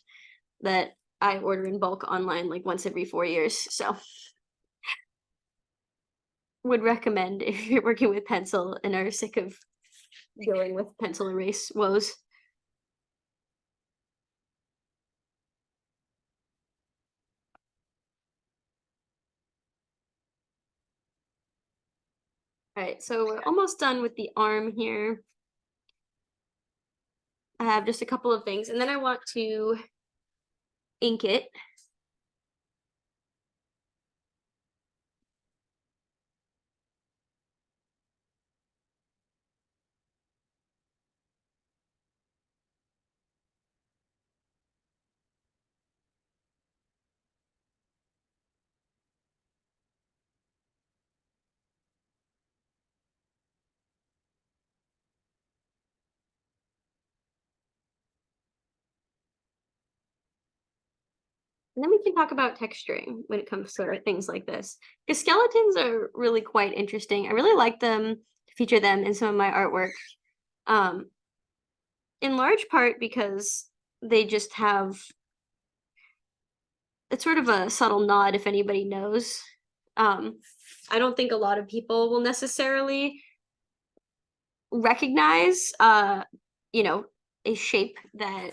that I order in bulk online like once every 4 years. So would recommend if you're working with pencil and are sick of dealing with pencil erase woes. All right, so we're almost done with the arm here. I have just a couple of things, and then I want to ink it. And then we can talk about texturing when it comes to things like this. Because skeletons are really quite interesting. I really like them, feature them in some of my artwork. In large part because they just have, it's sort of a subtle nod if anybody knows. I don't think a lot of people will necessarily recognize you know, a shape that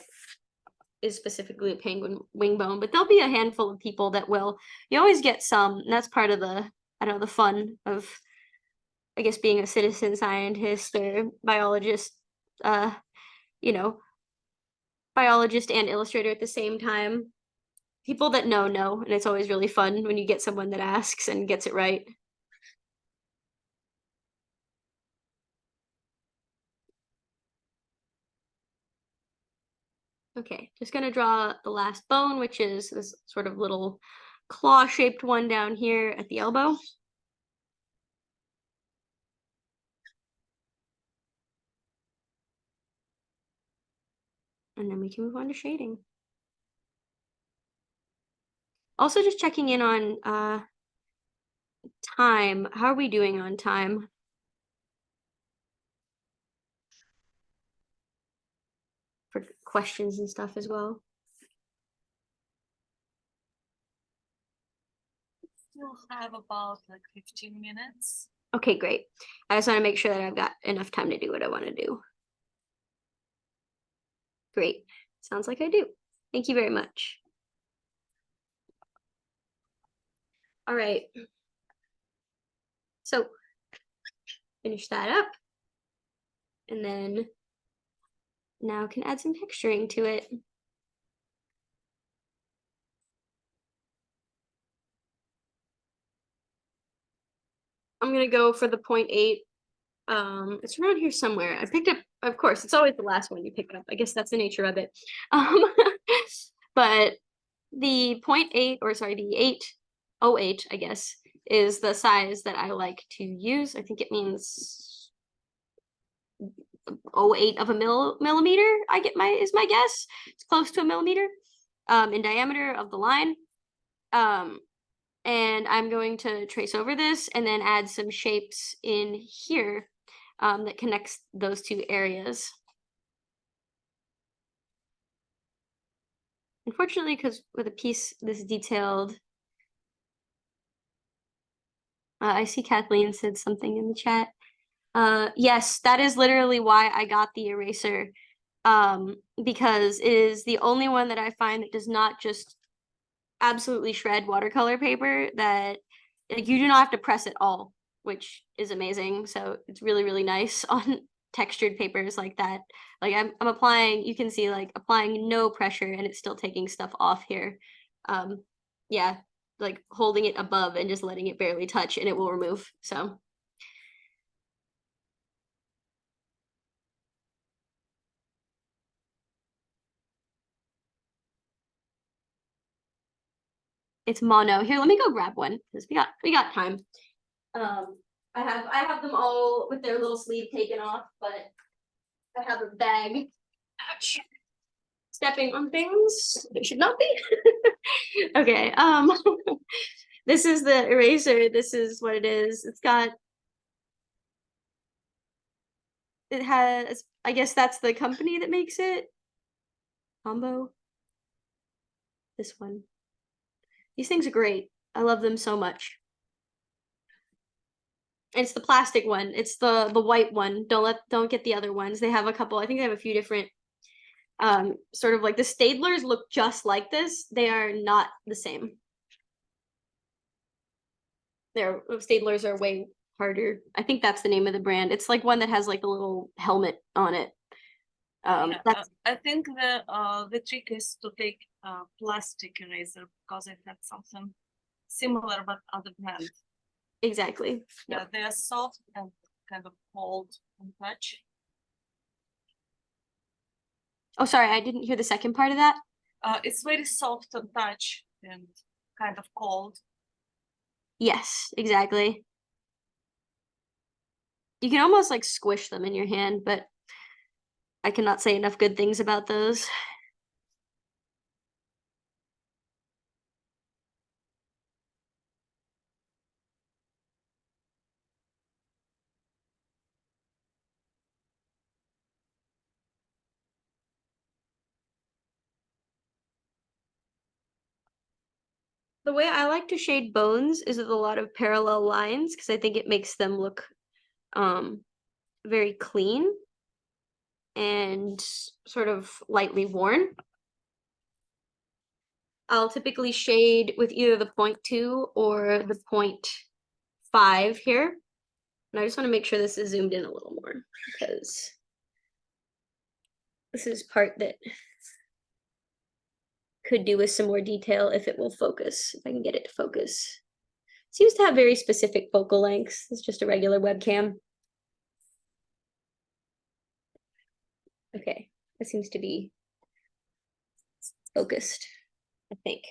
is specifically a penguin wing bone, but there'll be a handful of people that will. You always get some, and that's part of the, I don't know, the fun of, I guess, being a citizen scientist or biologist, you know, biologist and illustrator at the same time. People that know, and it's always really fun when you get someone that asks and gets it right. Okay, just gonna draw the last bone, which is this sort of little claw-shaped one down here at the elbow. And then we can move on to shading. Also just checking in on time. How are we doing on time? For questions and stuff as well. Still have about like 15 minutes. Okay, great. I just want to make sure that I've got enough time to do what I want to do. Great. Sounds like I do. Thank you very much. All right. So finish that up. And then now can add some texturing to it. I'm gonna go for the 0.8. It's around here somewhere. I picked up, of course, it's always the last one you pick up. I guess that's the nature of it. But the 0.8, or sorry, the 808, I guess, is the size that I like to use. I think it means 0.08 of a millimeter, is my guess. It's close to a millimeter in diameter of the line. And I'm going to trace over this and then add some shapes in here that connects those two areas. Unfortunately, because with a piece this detailed, I see Kathleen said something in the chat. Yes, that is literally why I got the eraser, because it is the only one that I find that does not just absolutely shred watercolor paper, that like you do not have to press at all, which is amazing. So it's really, really nice on textured papers like that. Like I'm applying, you can see like applying no pressure and it's still taking stuff off here. Yeah, like holding it above and just letting it barely touch and it will remove. So it's mono. Here, let me go grab one because we got time. I have them all with their little sleeve taken off, but I have a bag. Ouch. Stepping on things that should not be. Okay, this is the eraser. This is what it is. It has, I guess that's the company that makes it. Combo. This one. These things are great. I love them so much. It's the plastic one. It's the white one. Don't get the other ones. They have a couple. I think they have a few different sort of like the Staedtlers look just like this. They are not the same. Their Staedtlers are way harder. I think that's the name of the brand. It's like one that has like a little helmet on it. Yeah, I think the trick is to take plastic eraser because it has something similar but other brand. Exactly. Yeah, Yep. they are soft and kind of cold and touch. Oh, sorry, I didn't hear the second part of that. It's very soft on touch and kind of cold. Yes, exactly. You can almost like squish them in your hand, but I cannot say enough good things about those. The way I like to shade bones is with a lot of parallel lines because I think it makes them look very clean and sort of lightly worn. I'll typically shade with either the 0.2 or the 0.5 here. And I just want to make sure this is zoomed in a little more because this is part that could do with some more detail if it will focus, if I can get it to focus. It seems to have very specific focal lengths. It's just a regular webcam. Okay, that seems to be focused, I think.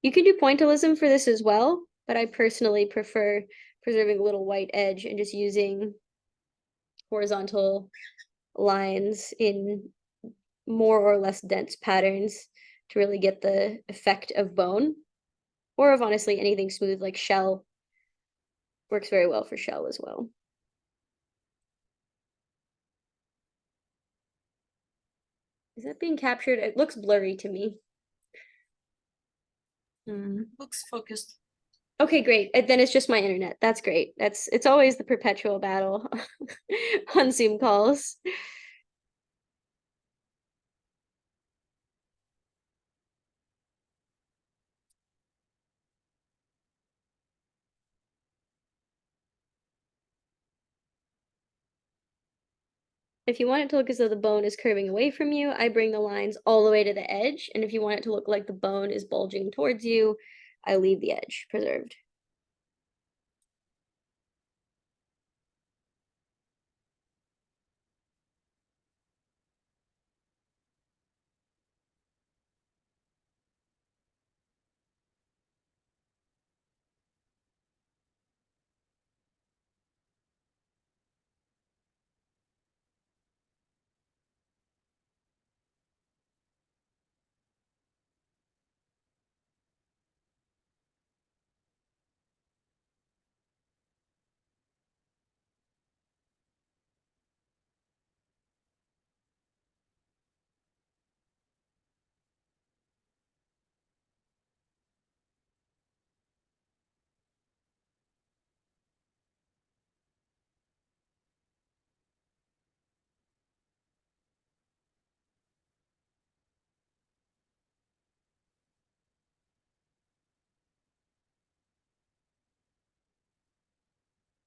You can do pointillism for this as well, but I personally prefer preserving a little white edge and just using horizontal lines in more or less dense patterns to really get the effect of bone, or of honestly anything smooth like shell. Works very well for shell as well. Is that being captured? It looks blurry to me. Looks focused. Okay, great. Then it's just my internet. That's great. It's always the perpetual battle on Zoom calls. If you want it to look as though the bone is curving away from you, I bring the lines all the way to the edge. And if you want it to look like the bone is bulging towards you, I leave the edge preserved.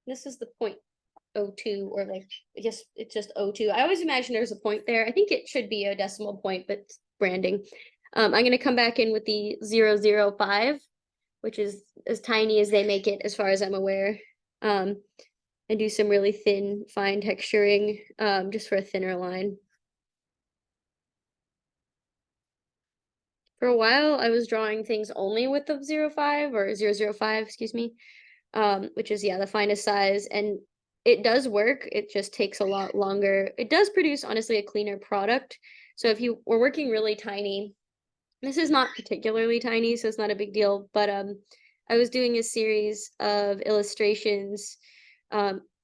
This is the 0.02 or like, I guess it's just 0.02. I always imagine there's a point there. I think it should be a decimal point, but branding. I'm going to come back in with the 0.005, which is as tiny as they make it as far as I'm aware. And do some really thin, fine texturing just for a thinner line. For a while, I was drawing things only with the 0.5 or 0.005, excuse me, which is, yeah, the finest size. And it does work. It just takes a lot longer. It does produce, honestly, a cleaner product. So if you were working really tiny, this is not particularly tiny, so it's not a big deal. But I was doing a series of illustrations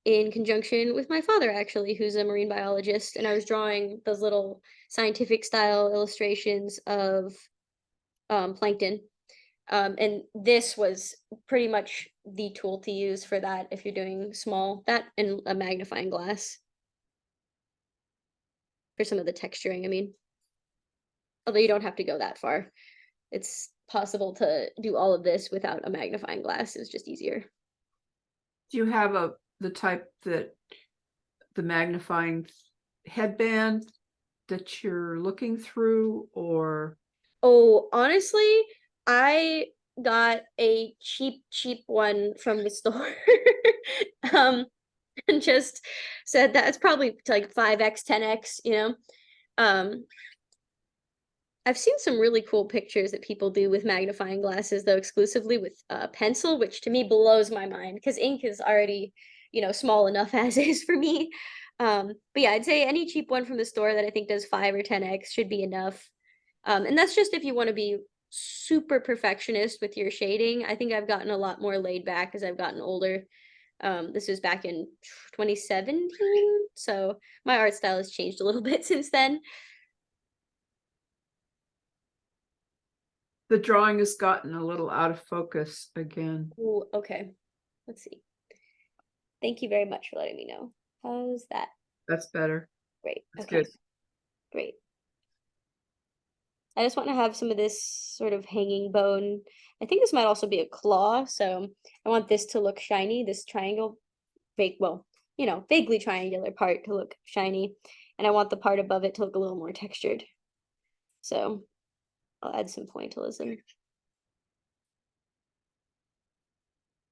in conjunction with my father, actually, who's a marine biologist. And I was drawing those little scientific style illustrations of plankton. And this was pretty much the tool to use for that if you're doing small, that and a magnifying glass. For some of the texturing, I mean. Although you don't have to go that far. It's possible to do all of this without a magnifying glass. It's just easier. Do you have the type that the magnifying headband that you're looking through, or? Oh, honestly, I got a cheap one from the store. And just said that it's probably like 5x, 10x, you know. I've seen some really cool pictures that people do with magnifying glasses, though, exclusively with pencil, which to me blows my mind because ink is already, you know, small enough as is for me. But yeah, I'd say any cheap one from the store that I think does 5 or 10x should be enough. And that's just if you want to be super perfectionist with your shading. I think I've gotten a lot more laid back as I've gotten older. This was back in 2017, so my art style has changed a little bit since then. The drawing has gotten a little out of focus again. Ooh, okay, let's see. Thank you very much for letting me know. How's that? That's better. Great. That's Okay, good. great. I just want to have some of this sort of hanging bone. I think this might also be a claw, so I want this to look shiny, this triangle, well, vaguely triangular part to look shiny, and I want the part above it to look a little more textured. So I'll add some pointillism.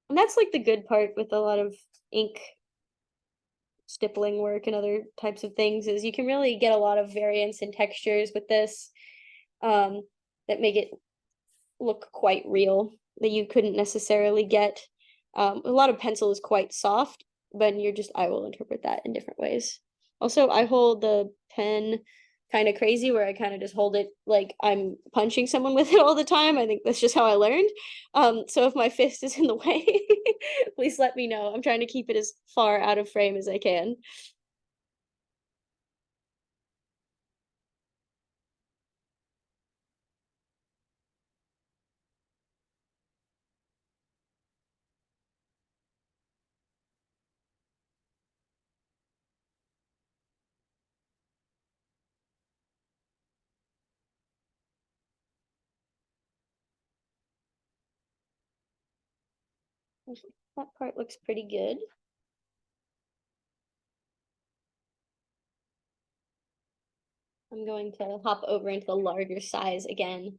And that's like the good part with a lot of ink stippling work and other types of things, is you can really get a lot of variance in textures with this, that make it look quite real, that you couldn't necessarily get. A lot of pencil is quite soft, but I will interpret that in different ways. Also, I hold the pen kind of crazy, where I kind of just hold it like I'm punching someone with it all the time. I think that's just how I learned. So if my fist is in the way, please let me know. I'm trying to keep it as far out of frame as I can. That part looks pretty good. I'm going to hop over into the larger size again,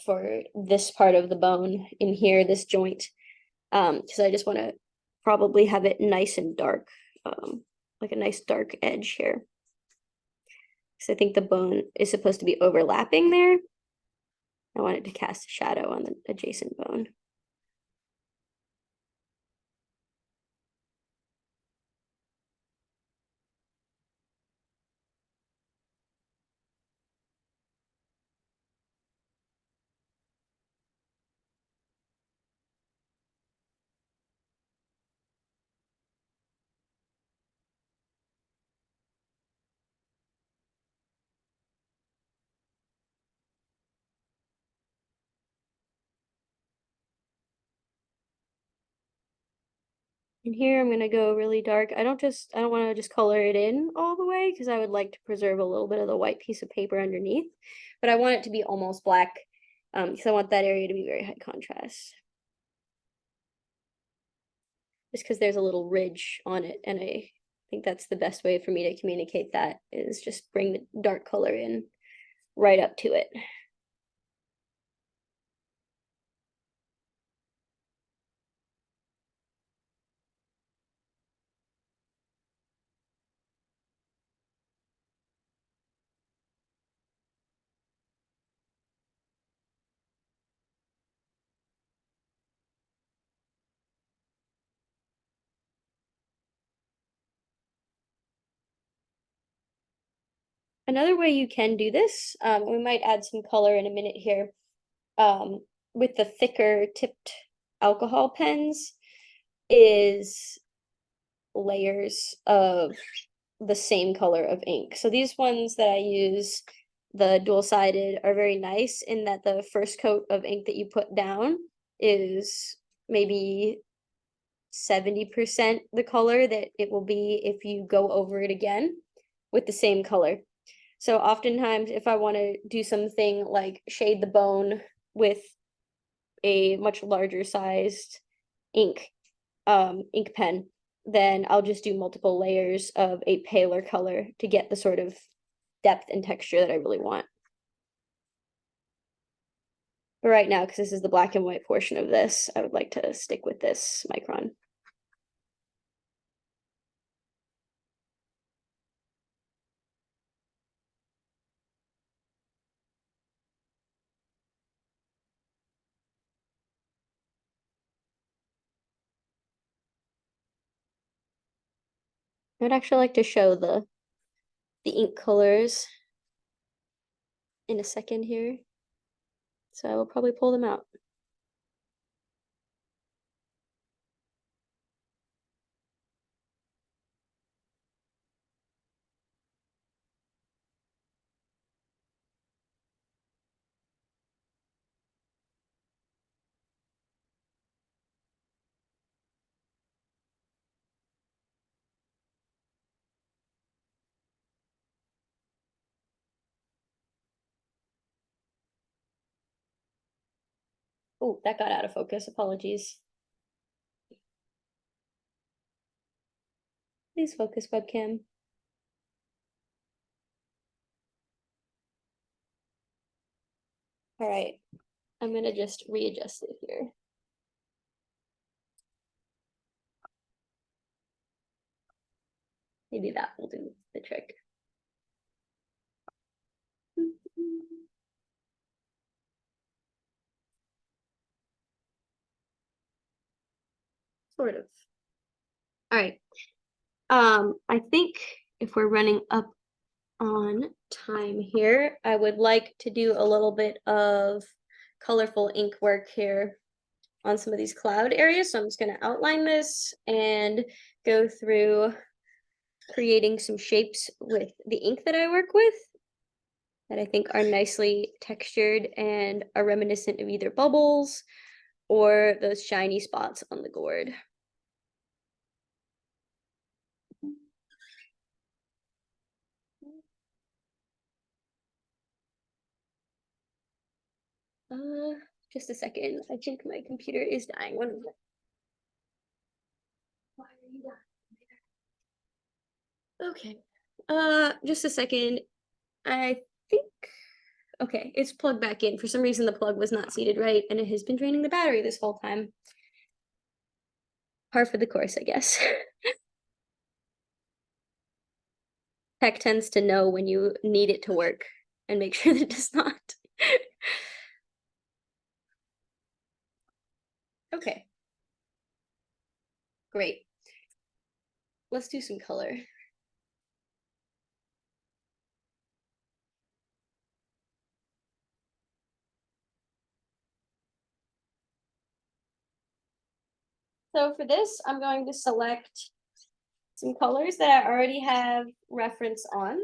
for this part of the bone in here, this joint, because I just want to probably have it nice and dark, like a nice dark edge here. Because I think the bone is supposed to be overlapping there. I want it to cast a shadow on the adjacent bone. And here I'm gonna go really dark. I don't want to just color it in all the way, because I would like to preserve a little bit of the white piece of paper underneath, but I want it to be almost black, because I want that area to be very high contrast. Just because there's a little ridge on it, and I think that's the best way for me to communicate that, is just bring the dark color in right up to it. Another way you can do this, we might add some color in a minute here, with the thicker tipped alcohol pens, is layers of the same color of ink. So these ones that I use, the dual-sided, are very nice in that the first coat of ink that you put down is maybe 70% the color that it will be if you go over it again with the same color. So oftentimes, if I want to do something like shade the bone with a much larger sized ink pen, then I'll just do multiple layers of a paler color to get the sort of depth and texture that I really want. But right now, because this is the black and white portion of this, I would like to stick with this micron. I'd actually like to show the ink colors in a second here. So I will probably pull them out. Oh, that got out of focus. Apologies. Please focus, webcam. All right, I'm gonna just readjust it here. Maybe that will do the trick. Sort of. All right. I think if we're running up on time here, I would like to do a little bit of colorful ink work here on some of these cloud areas. So I'm just going to outline this and go through creating some shapes with the ink that I work with that I think are nicely textured and are reminiscent of either bubbles or those shiny spots on the gourd. Just a second. I think my computer is dying. One minute. Why are you dying? Okay. Just a second. I think, okay, it's plugged back in. For some reason, the plug was not seated right, and it has been draining the battery this whole time. Par for the course, I guess. Tech tends to know when you need it to work and make sure that it does not. Okay. Great. Let's do some color. So for this, I'm going to select some colors that I already have reference on.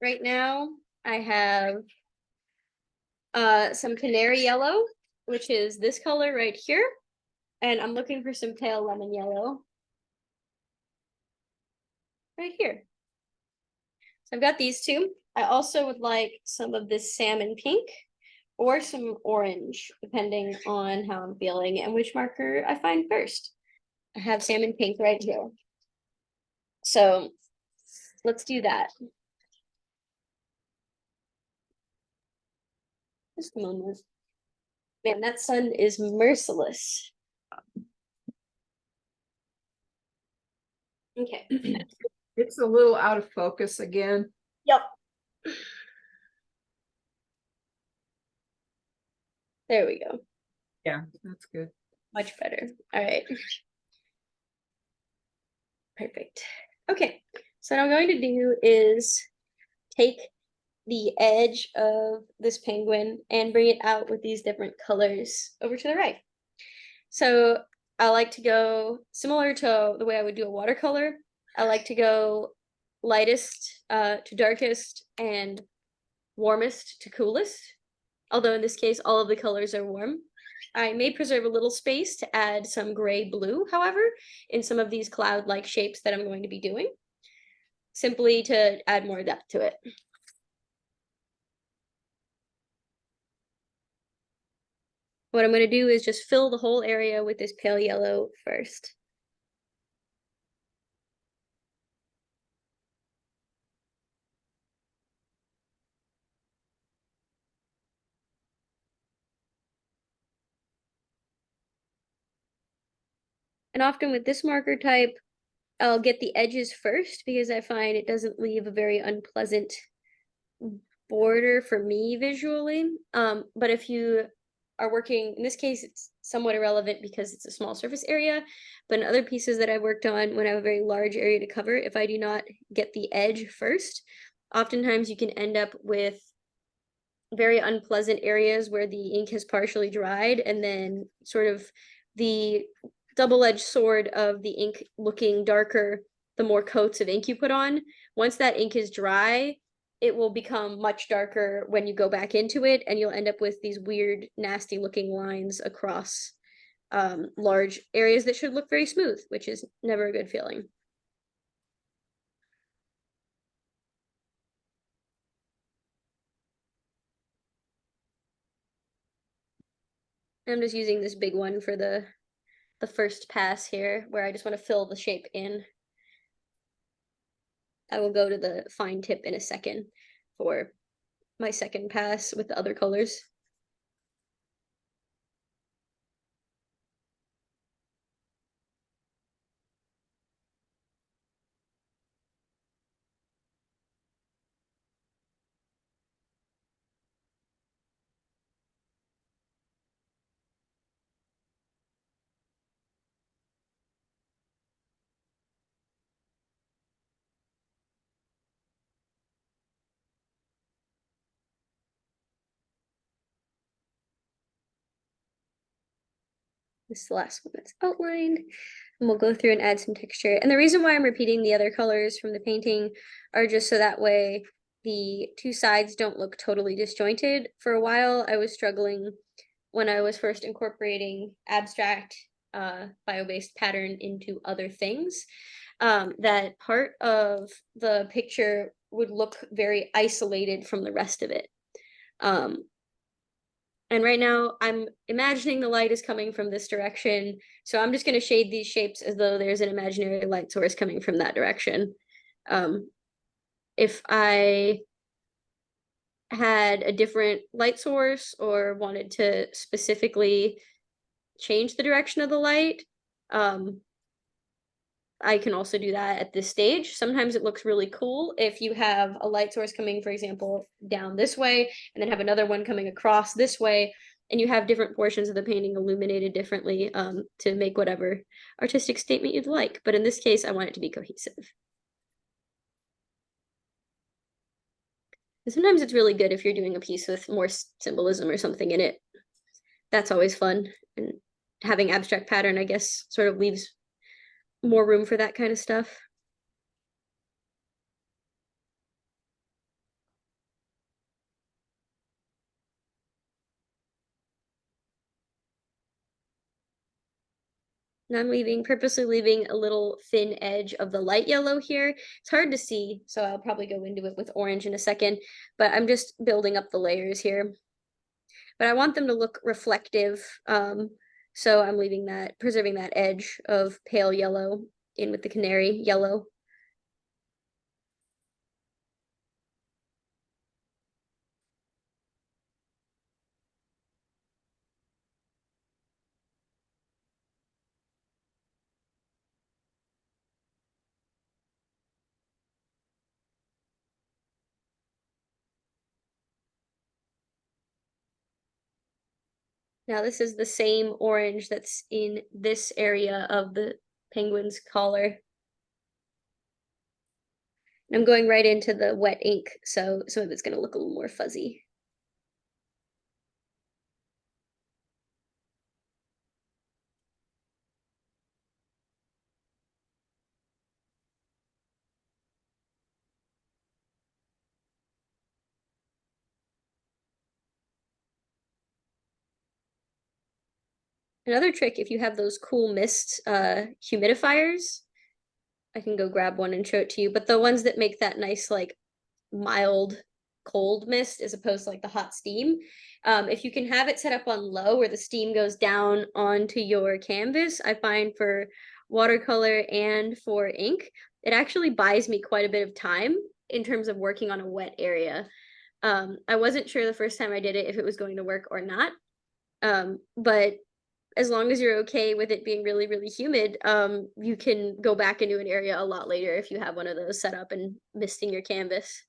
Right now, I have some canary yellow, which is this color right here. And I'm looking for some pale lemon yellow right here. So I've got these two. I also would like some of this salmon pink or some orange, depending on how I'm feeling and which marker I find first. I have salmon pink right here. So let's do that. Just a moment. Man, that sun is merciless. Okay. It's a little out of focus again. Yep. There we go. Yeah, that's good. Much better. All right. Perfect. Okay. So what I'm going to do is take the edge of this penguin and bring it out with these different colors over to the right. So I like to go similar to the way I would do a watercolor. I like to go lightest to darkest and warmest to coolest. Although in this case, all of the colors are warm. I may preserve a little space to add some gray blue, however, in some of these cloud-like shapes that I'm going to be doing, simply to add more depth to it. What I'm going to do is just fill the whole area with this pale yellow first. And often with this marker type, I'll get the edges first because I find it doesn't leave a very unpleasant border for me visually. But if you are working, in this case, it's somewhat irrelevant because it's a small surface area, but in other pieces that I've worked on, when I have a very large area to cover, if I do not get the edge first, oftentimes you can end up with very unpleasant areas where the ink has partially dried, and then sort of the double-edged sword of the ink looking darker the more coats of ink you put on. Once that ink is dry, it will become much darker when you go back into it, and you'll end up with these weird, nasty looking lines across large areas that should look very smooth, which is never a good feeling. I'm just using this big one for the first pass here, where I just want to fill the shape in. I will go to the fine tip in a second for my second pass with the other colors. This is the last one that's outlined. And we'll go through and add some texture. And the reason why I'm repeating the other colors from the painting are just so that way the two sides don't look totally disjointed. For a while, I was struggling when I was first incorporating abstract bio-based pattern into other things. That part of the picture would look very isolated from the rest of it. And right now I'm imagining the light is coming from this direction. So I'm just going to shade these shapes as though there's an imaginary light source coming from that direction. If I had a different light source or wanted to specifically change the direction of the light, I can also do that at this stage. Sometimes it looks really cool if you have a light source coming, for example, down this way, and then have another one coming across this way, and you have different portions of the painting illuminated differently to make whatever artistic statement you'd like. But in this case, I want it to be cohesive. And sometimes it's really good if you're doing a piece with more symbolism or something in it. That's always fun. And having abstract pattern, I guess, sort of leaves more room for that kind of stuff. And I'm purposely leaving a little thin edge of the light yellow here. It's hard to see, so I'll probably go into it with orange in a second, but I'm just building up the layers here. But I want them to look reflective, so I'm preserving that edge of pale yellow in with the canary yellow. Now this is the same orange that's in this area of the penguin's collar. And I'm going right into the wet ink, so some of it's going to look a little more fuzzy. Another trick, if you have those cool mist humidifiers, I can go grab one and show it to you, but the ones that make that nice, like, mild cold mist as opposed to like the hot steam, if you can have it set up on low where the steam goes down onto your canvas, I find for watercolor and for ink, it actually buys me quite a bit of time in terms of working on a wet area. I wasn't sure the first time I did it if it was going to work or not, but as long as you're okay with it being really, really humid, you can go back into an area a lot later if you have one of those set up and misting your canvas.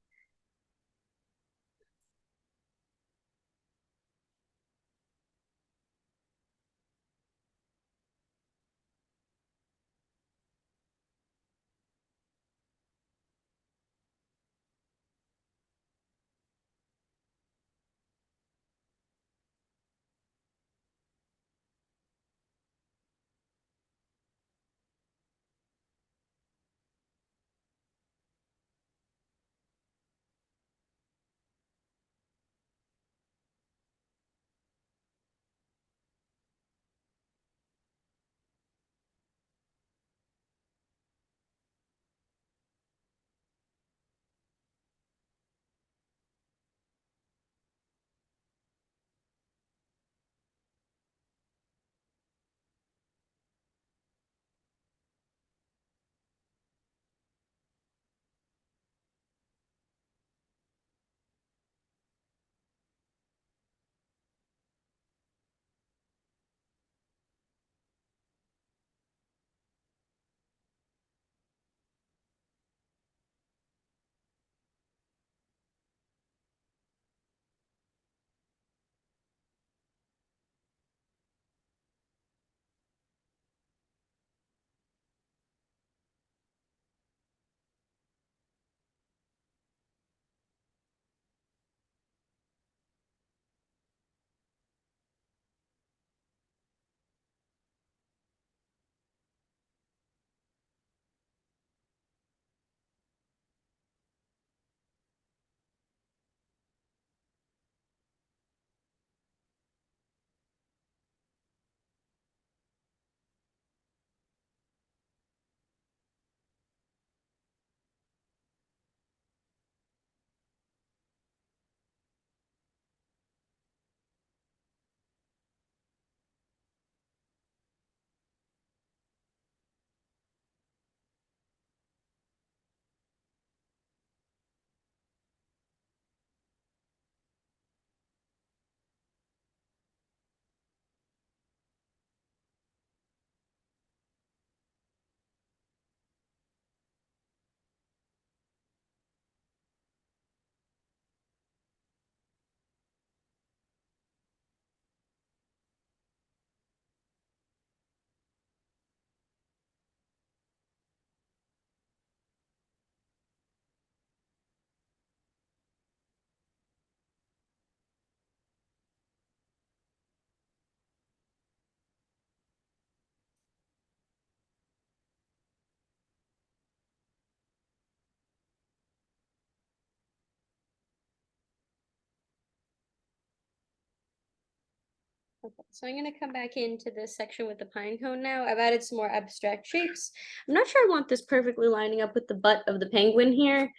Okay, so I'm gonna come back into this section with the pine cone now. I've added some more abstract shapes. I'm not sure I want this perfectly lining up with the butt of the penguin here.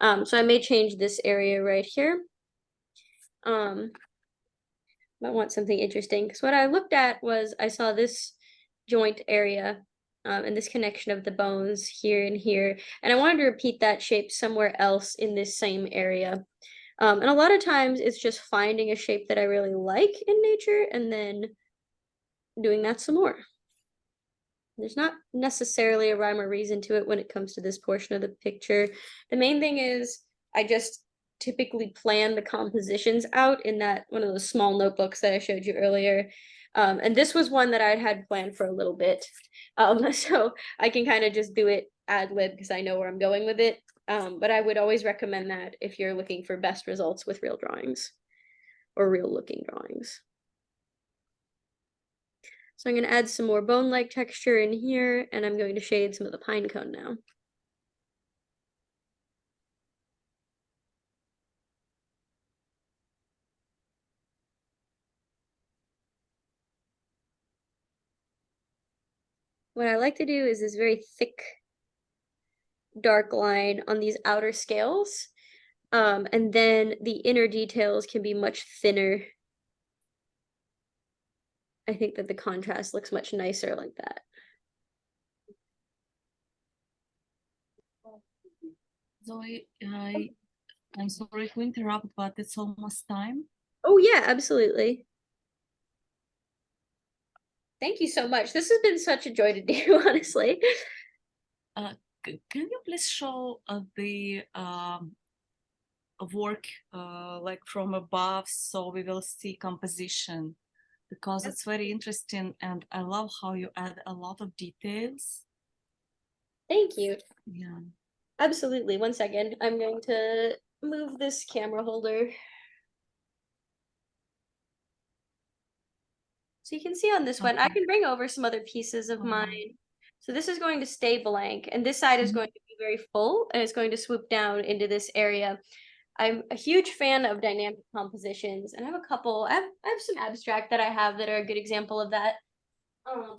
So I may change this area right here. I want something interesting because what I looked at was I saw this joint area and this connection of the bones here and here, and I wanted to repeat that shape somewhere else in this same area. And a lot of times it's just finding a shape that I really like in nature and then doing that some more. There's not necessarily a rhyme or reason to it when it comes to this portion of the picture. The main thing is I just typically plan the compositions out in that one of those small notebooks that I showed you earlier. And this was one that I'd had planned for a little bit. So I can kind of just do it ad lib because I know where I'm going with it. But I would always recommend that if you're looking for best results with real drawings or real looking drawings. So I'm going to add some more bone-like texture in here, and I'm going to shade some of the pine cone now. What I like to do is this very thick, dark line on these outer scales, and then the inner details can be much thinner. I think that the contrast looks much nicer like that. Zoe, I'm sorry to interrupt, but it's almost time. Oh yeah, absolutely. Thank you so much. This has been such a joy to do, honestly. Can you please show the work like from above so we will see composition? Because it's very interesting and I love how you add a lot of details. Thank you. Yeah. Absolutely. 1 second. I'm going to move this camera holder. So you can see on this one, I can bring over some other pieces of mine. So this is going to stay blank, and this side is going to be very full, and it's going to swoop down into this area. I'm a huge fan of dynamic compositions, and I have a couple. I have some abstract that I have that are a good example of that. Wow.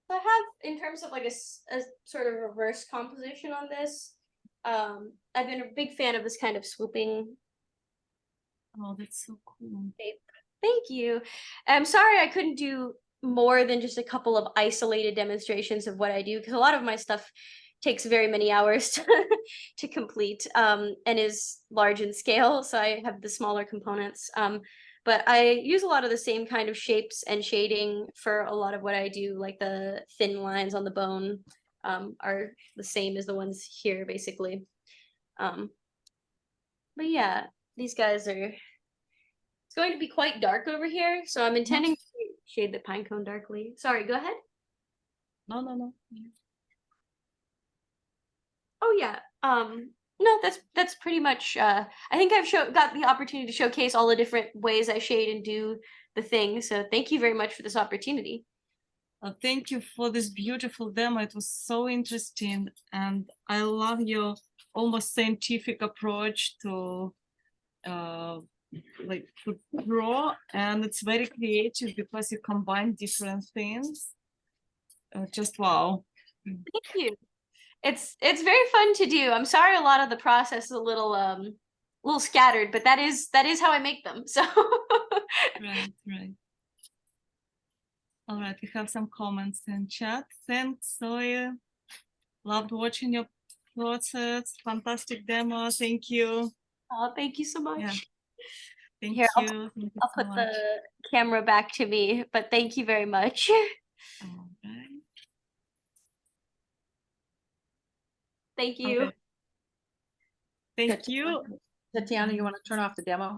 So I have, in terms of like a sort of reverse composition on this, I've been a big fan of this kind of swooping. Oh, that's so cool. Thank you. I'm sorry I couldn't do more than just a couple of isolated demonstrations of what I do, because a lot of my stuff takes very many hours to complete and is large in scale. So I have the smaller components. But I use a lot of the same kind of shapes and shading for a lot of what I do, like the thin lines on the bone are the same as the ones here, basically. But yeah, these guys are, it's going to be quite dark over here, so I'm intending to shade the pine cone darkly. Sorry, go ahead. No. Oh yeah. No, that's pretty much I think I've got the opportunity to showcase all the different ways I shade and do the thing. So thank you very much for this opportunity. Thank you for this beautiful demo. It was so interesting, and I love your almost scientific approach to like to draw, and it's very creative because you combine different things. Just wow. Thank you. It's very fun to do. I'm sorry a lot of the process is a little scattered, but that is how I make them. So Right. All right, we have some comments in chat. Thanks, Zoe. Loved watching your process. Fantastic demo. Thank you. oh, thank you so much. Yeah. Thank Here, you. Thank you I'll so put much. the camera back to me, but thank you very much. All right. Thank you. Okay. Thank you. Tatiana, you want to turn off the demo?